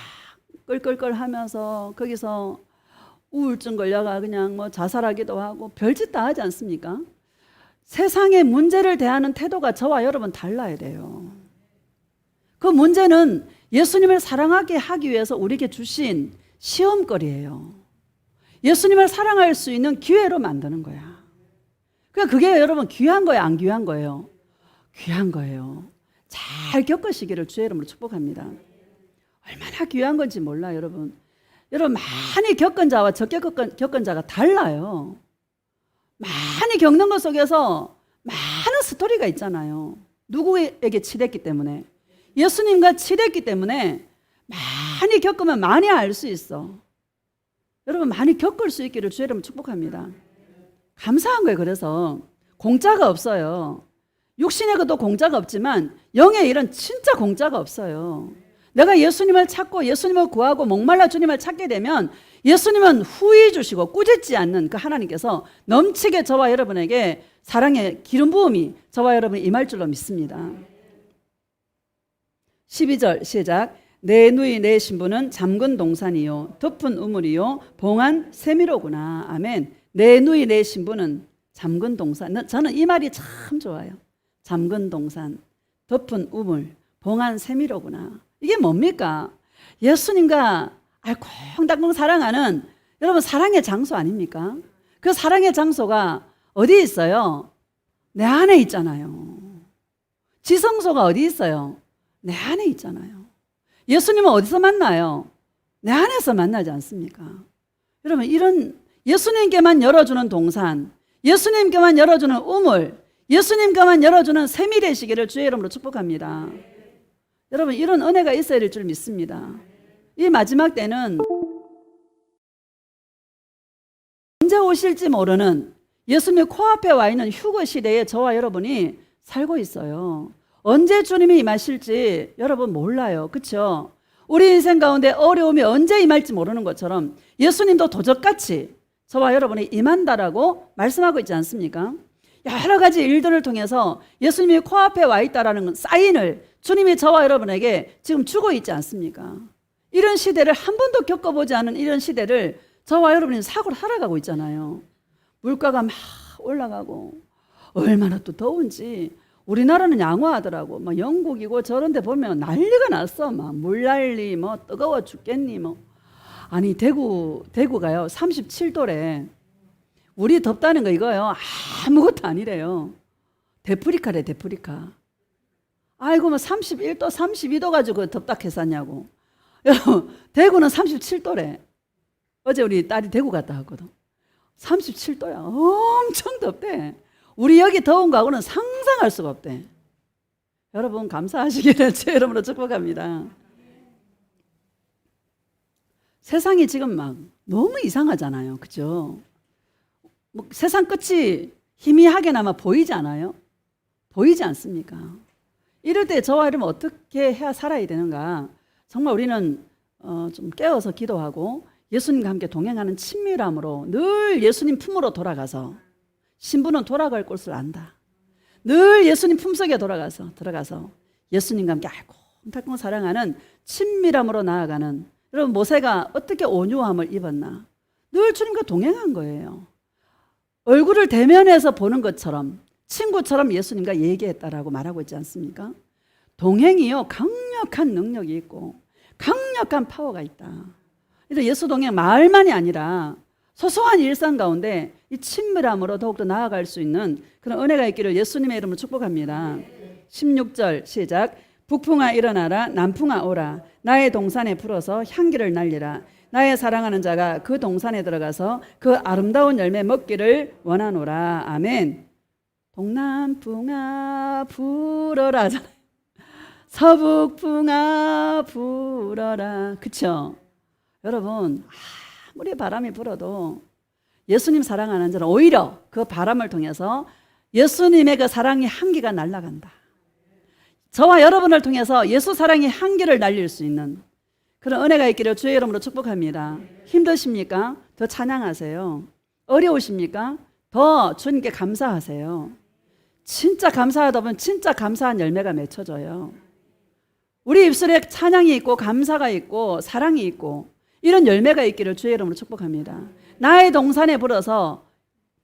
끌끌끌 하면서 거기서 우울증 걸려가 그냥 뭐 자살하기도 하고 별짓 다 하지 않습니까? 세상의 문제를 대하는 태도가 저와 여러분 달라야 돼요. 그 문제는 예수님을 사랑하게 하기 위해서 우리에게 주신 시험거리예요. 예수님을 사랑할 수 있는 기회로 만드는 거야. 그러니까 그게 여러분 귀한 거예요, 안 귀한 거예요? 귀한 거예요. 잘 겪으시기를 주의 이름으로 축복합니다. 얼마나 귀한 건지 몰라요, 여러분. 여러분 많이 겪은 자와 적게 겪은 자가 달라요. 많이 겪는 것 속에서 많은 스토리가 있잖아요. 누구에게 치댔기 때문에 예수님과 치댔기 때문에 많이 겪으면 많이 알 수 있어. 여러분 많이 겪을 수 있기를 주의 이름으로 축복합니다. 감사한 거예요. 그래서 공짜가 없어요. 육신의 것도 공짜가 없지만 영의 일은 진짜 공짜가 없어요. 내가 예수님을 찾고 예수님을 구하고 목말라 주님을 찾게 되면 예수님은 후히 주시고 꾸짖지 않는 그 하나님께서 넘치게 저와 여러분에게 사랑의 기름 부음이 저와 여러분이 임할 줄로 믿습니다. 12절 시작. 내 누이 내 신부는 잠근 동산이요 덮은 우물이요 봉한 세미로구나. 아멘. 내 누이 내 신부는 잠근 동산. 저는 이 말이 참 좋아요. 잠근 동산, 덮은 우물, 봉한 세미로구나. 이게 뭡니까? 예수님과 알콩달콩 사랑하는 여러분 사랑의 장소 아닙니까? 그 사랑의 장소가 어디 있어요? 내 안에 있잖아요. 지성소가 어디 있어요? 내 안에 있잖아요. 예수님은 어디서 만나요? 내 안에서 만나지 않습니까? 여러분 이런 예수님께만 열어주는 동산, 예수님께만 열어주는 우물, 예수님께만 열어주는 세미 되시기를 주의 이름으로 축복합니다. 여러분 이런 은혜가 있어야 될 줄 믿습니다. 이 마지막 때는 언제 오실지 모르는 예수님 코앞에 와 있는 휴거 시대에 저와 여러분이 살고 있어요. 언제 주님이 임하실지 여러분 몰라요. 그렇죠? 우리 인생 가운데 어려움이 언제 임할지 모르는 것처럼 예수님도 도적같이 저와 여러분이 임한다라고 말씀하고 있지 않습니까? 여러 가지 일들을 통해서 예수님이 코앞에 와 있다라는 사인을 주님이 저와 여러분에게 지금 주고 있지 않습니까? 이런 시대를 한 번도 겪어보지 않은 이런 시대를 저와 여러분이 사고를 살아가고 있잖아요. 물가가 막 올라가고 얼마나 또 더운지 우리나라는 양호하더라고. 막 영국이고 저런 데 보면 난리가 났어. 막 물난리 뭐 뜨거워 죽겠니 뭐. 아니 대구가요 37도래. 우리 덥다는 거 이거요 아무것도 아니래요. 데프리카래 데프리카. 아이고 뭐 31도 32도 가지고 덥다 했었냐고. 여러분 대구는 37도래. 어제 우리 딸이 대구 갔다 왔거든. 37도야. 엄청 덥대. 우리 여기 더운 거하고는 상상할 수가 없대. 여러분 감사하시기를 제 이름으로 축복합니다. 세상이 지금 막 너무 이상하잖아요. 그죠? 뭐 세상 끝이 희미하게나마 보이지 않아요? 보이지 않습니까? 이럴 때 저와 여러분 어떻게 해야 살아야 되는가? 정말 우리는 좀 깨어서 기도하고 예수님과 함께 동행하는 친밀함으로 늘 예수님 품으로 돌아가서 신부는 돌아갈 곳을 안다. 늘 예수님 품속에 들어가서 예수님과 함께 알콩달콩 사랑하는 친밀함으로 나아가는 여러분 모세가 어떻게 온유함을 입었나? 늘 주님과 동행한 거예요. 얼굴을 대면해서 보는 것처럼 친구처럼 예수님과 얘기했다라고 말하고 있지 않습니까? 동행이요 강력한 능력이 있고 강력한 파워가 있다. 그래서 예수 동행 말만이 아니라 소소한 일상 가운데 이 친밀함으로 더욱더 나아갈 수 있는 그런 은혜가 있기를 예수님의 이름으로 축복합니다. 16절 시작. 북풍아 일어나라 남풍아 오라 나의 동산에 불어서 향기를 날리라 나의 사랑하는 자가 그 동산에 들어가서 그 아름다운 열매 먹기를 원하노라. 아멘. 동남풍아 불어라 서북풍아 불어라. 그쵸? 여러분 아무리 바람이 불어도 예수님 사랑하는 자는 오히려 그 바람을 통해서 예수님의 그 사랑의 향기가 날아간다. 저와 여러분을 통해서 예수 사랑의 향기를 날릴 수 있는 그런 은혜가 있기를 주의 이름으로 축복합니다. 힘드십니까? 더 찬양하세요. 어려우십니까? 더 주님께 감사하세요. 진짜 감사하다 보면 진짜 감사한 열매가 맺혀져요. 우리 입술에 찬양이 있고 감사가 있고 사랑이 있고 이런 열매가 있기를 주의 이름으로 축복합니다. 나의 동산에 불어서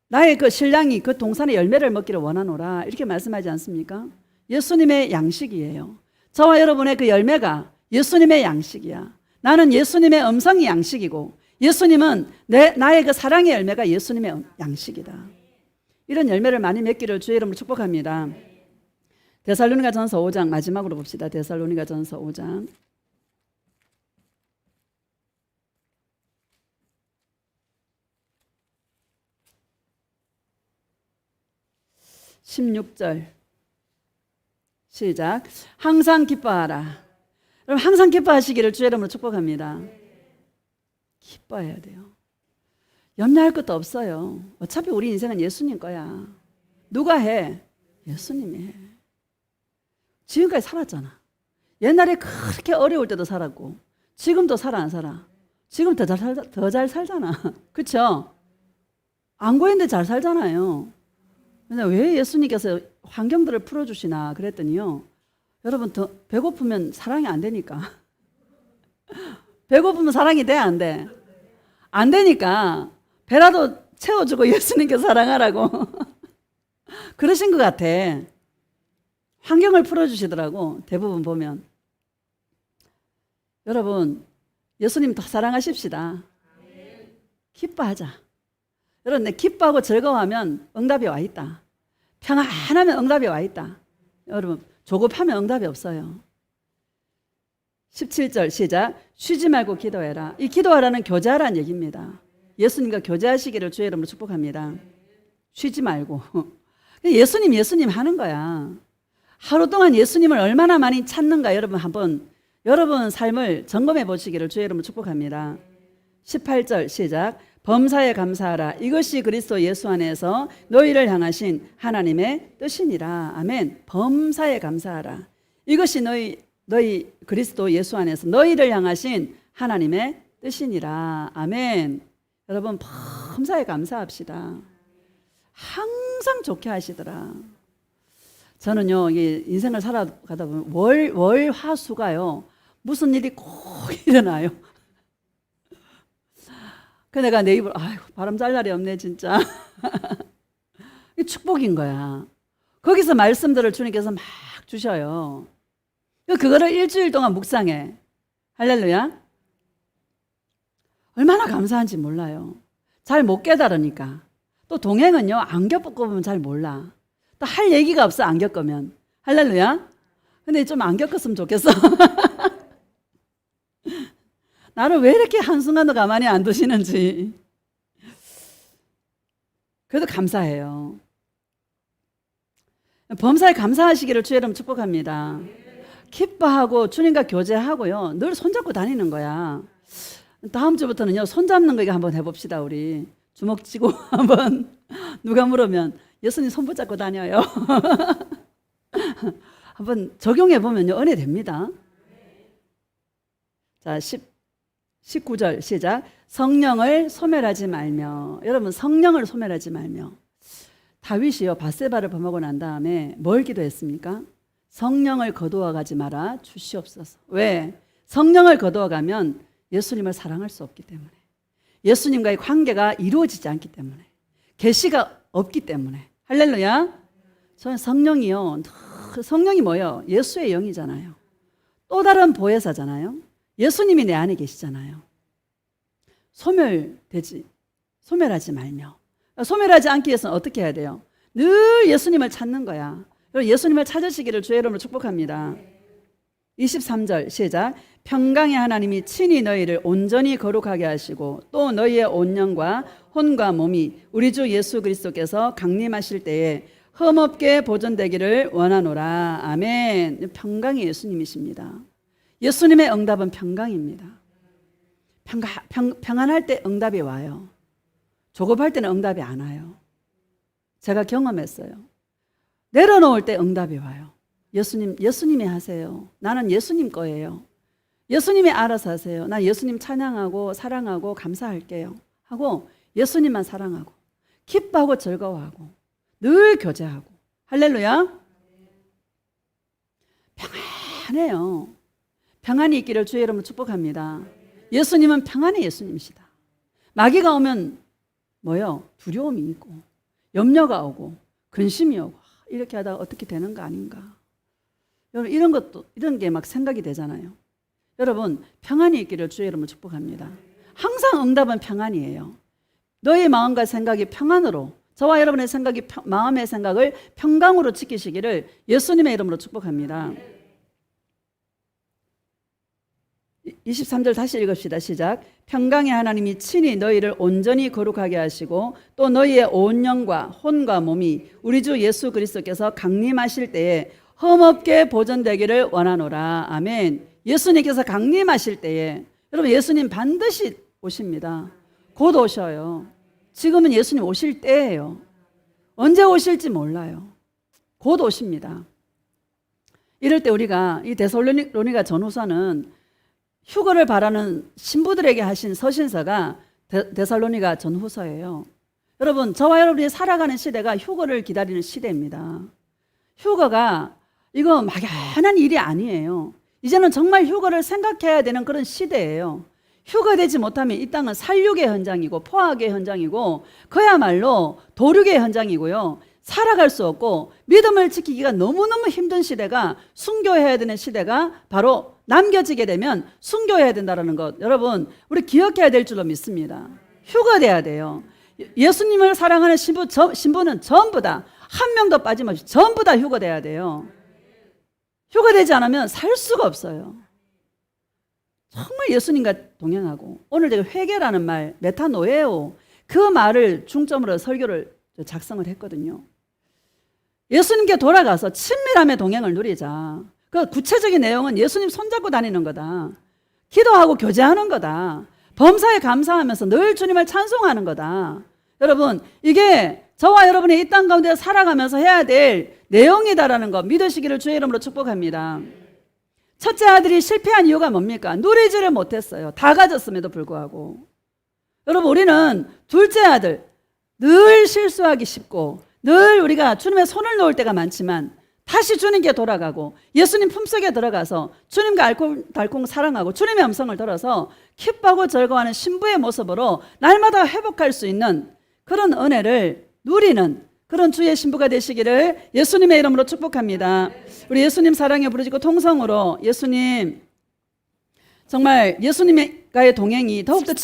나의 그 신랑이 그 동산의 열매를 먹기를 원하노라 이렇게 말씀하지 않습니까? 예수님의 양식이에요. 저와 여러분의 그 열매가 예수님의 양식이야. 나는 예수님의 음성이 양식이고 예수님은 나의 그 사랑의 열매가 예수님의 양식이다. 이런 열매를 많이 맺기를 주의 이름으로 축복합니다. 데살로니가전서 5장 마지막으로 봅시다. 데살로니가전서 5장 16절 시작. 항상 기뻐하라. 여러분 항상 기뻐하시기를 주의 이름으로 축복합니다. 기뻐해야 돼요. 염려할 것도 없어요. 어차피 우리 인생은 예수님 거야. 누가 해? 예수님이 해. 지금까지 살았잖아. 옛날에 그렇게 어려울 때도 살았고 지금도 살아 안 살아? 지금 더 잘 살잖아. 그렇죠? 안 고했는데 잘 살잖아요. 근데 왜 예수님께서 환경들을 풀어주시나 그랬더니요. 여러분 더 배고프면 사랑이 안 되니까. 배고프면 사랑이 돼 안 돼? 안 되니까 배라도 채워주고 예수님께서 사랑하라고 그러신 것 같아. 환경을 풀어주시더라고 대부분 보면. 여러분 예수님 더 사랑하십시다. 기뻐하자. 여러분 내 기뻐하고 즐거워하면 응답이 와 있다. 평안하면 응답이 와 있다. 여러분 조급하면 응답이 없어요. 17절 시작. 쉬지 말고 기도해라. 이 기도하라는 교제하라는 얘기입니다. 예수님과 교제하시기를 주의 이름으로 축복합니다. 쉬지 말고. 예수님 하는 거야. 하루 동안 예수님을 얼마나 많이 찾는가 여러분 한번 여러분 삶을 점검해 보시기를 주의 이름으로 축복합니다. 18절 시작. 범사에 감사하라. 이것이 그리스도 예수 안에서 너희를 향하신 하나님의 뜻이니라. 아멘. 범사에 감사하라. 이것이 너희 그리스도 예수 안에서 너희를 향하신 하나님의 뜻이니라. 아멘. 여러분 범사에 감사합시다. 항상 좋게 하시더라. 저는요 이게 인생을 살아가다 보면 월, 화, 수가요 무슨 일이 꼭 일어나요. 그 내가 내 입을 아이고 바람 잘 날이 없네 진짜. 이 축복인 거야. 거기서 말씀들을 주님께서 막 주셔요. 그거를 일주일 동안 묵상해. 할렐루야. 얼마나 감사한지 몰라요. 잘 못 깨달으니까. 또 동행은요 안 겪어보면 잘 몰라. 또 할 얘기가 없어 안 겪으면. 할렐루야. 근데 좀 안 겪었으면 좋겠어. 나를 왜 이렇게 한순간도 가만히 안 두시는지. 그래도 감사해요. 범사에 감사하시기를 주의 이름 축복합니다. 기뻐하고 주님과 교제하고요 늘 손잡고 다니는 거야. 다음 주부터는요 손잡는 거 이거 한번 해봅시다. 우리 주먹 쥐고 한번 누가 물으면 예수님 손 붙잡고 다녀요. 한번 적용해 보면요 은혜 됩니다. 자 19절 시작. 성령을 소멸하지 말며. 여러분 성령을 소멸하지 말며. 다윗이요 밧세바를 범하고 난 다음에 뭘 기도했습니까? 성령을 거두어 가지 마라 주시옵소서. 왜? 성령을 거두어 가면 예수님을 사랑할 수 없기 때문에, 예수님과의 관계가 이루어지지 않기 때문에, 계시가 없기 때문에. 할렐루야. 저는 성령이요, 성령이 뭐예요? 예수의 영이잖아요. 또 다른 보혜사잖아요. 예수님이 내 안에 계시잖아요. 소멸하지 말며. 소멸하지 않기 위해서는 어떻게 해야 돼요? 늘 예수님을 찾는 거야. 예수님을 찾으시기를 주의 이름으로 축복합니다. 23절 시작. 평강의 하나님이 친히 너희를 온전히 거룩하게 하시고 또 너희의 온 영과 혼과 몸이 우리 주 예수 그리스도께서 강림하실 때에 흠없게 보존되기를 원하노라. 아멘. 평강이 예수님이십니다. 예수님의 응답은 평강입니다. 평안할 때 응답이 와요. 조급할 때는 응답이 안 와요. 제가 경험했어요. 내려놓을 때 응답이 와요. 예수님이 하세요. 나는 예수님 거예요. 예수님이 알아서 하세요. 나 예수님 찬양하고 사랑하고 감사할게요. 하고 예수님만 사랑하고 기뻐하고 즐거워하고 늘 교제하고. 할렐루야. 평안해요. 평안이 있기를 주의 이름으로 축복합니다. 예수님은 평안의 예수님이시다. 마귀가 오면 뭐요? 두려움이 있고 염려가 오고 근심이 오고 이렇게 하다가 어떻게 되는 거 아닌가. 여러분 이런 게 막 생각이 되잖아요. 여러분 평안이 있기를 주의 이름으로 축복합니다. 항상 응답은 평안이에요. 너의 마음과 생각이 평안으로, 저와 여러분의 생각이 마음의 생각을 평강으로 지키시기를 예수님의 이름으로 축복합니다. 23절 다시 읽읍시다. 시작. 평강의 하나님이 친히 너희를 온전히 거룩하게 하시고 또 너희의 온 영과 혼과 몸이 우리 주 예수 그리스도께서 강림하실 때에 흠없게 보존되기를 원하노라. 아멘. 예수님께서 강림하실 때에, 여러분 예수님 반드시 오십니다. 곧 오셔요. 지금은 예수님 오실 때예요. 언제 오실지 몰라요. 곧 오십니다. 이럴 때 우리가 이 데살로니가 전후서는 휴거를 바라는 신부들에게 하신 서신서가 데살로니가 전후서예요. 여러분, 저와 여러분이 살아가는 시대가 휴거를 기다리는 시대입니다. 휴거가 이거 막연한 일이 아니에요. 이제는 정말 휴거를 생각해야 되는 그런 시대예요. 휴거되지 못하면 이 땅은 살육의 현장이고 포악의 현장이고 그야말로 도륙의 현장이고요. 살아갈 수 없고 믿음을 지키기가 너무너무 힘든 시대가, 순교해야 되는 시대가 바로 남겨지게 되면 순교해야 된다는 것, 여러분 우리 기억해야 될 줄로 믿습니다. 휴거돼야 돼요. 예수님을 사랑하는 신부는 전부 다 한 명도 빠짐없이 전부 다 휴거돼야 돼요. 휴거되지 않으면 살 수가 없어요. 정말 예수님과 동행하고, 오늘 제가 회개라는 말, 메타노에오, 그 말을 중점으로 설교를 작성을 했거든요. 예수님께 돌아가서 친밀함의 동행을 누리자. 그 구체적인 내용은 예수님 손잡고 다니는 거다. 기도하고 교제하는 거다. 범사에 감사하면서 늘 주님을 찬송하는 거다. 여러분, 이게 저와 여러분이 이 땅 가운데 살아가면서 해야 될 내용이다라는 거 믿으시기를 주의 이름으로 축복합니다. 첫째 아들이 실패한 이유가 뭡니까? 누리지를 못했어요. 다 가졌음에도 불구하고. 여러분, 우리는 둘째 아들, 늘 실수하기 쉽고 늘 우리가 주님의 손을 놓을 때가 많지만 다시 주님께 돌아가고 예수님 품속에 들어가서 주님과 알콩달콩 사랑하고 주님의 음성을 들어서 기뻐하고 즐거워하는 신부의 모습으로 날마다 회복할 수 있는 그런 은혜를 누리는 그런 주의 신부가 되시기를 예수님의 이름으로 축복합니다. 우리 예수님 사랑에 부르짖고 통성으로 예수님, 정말 예수님과의 동행이 더욱더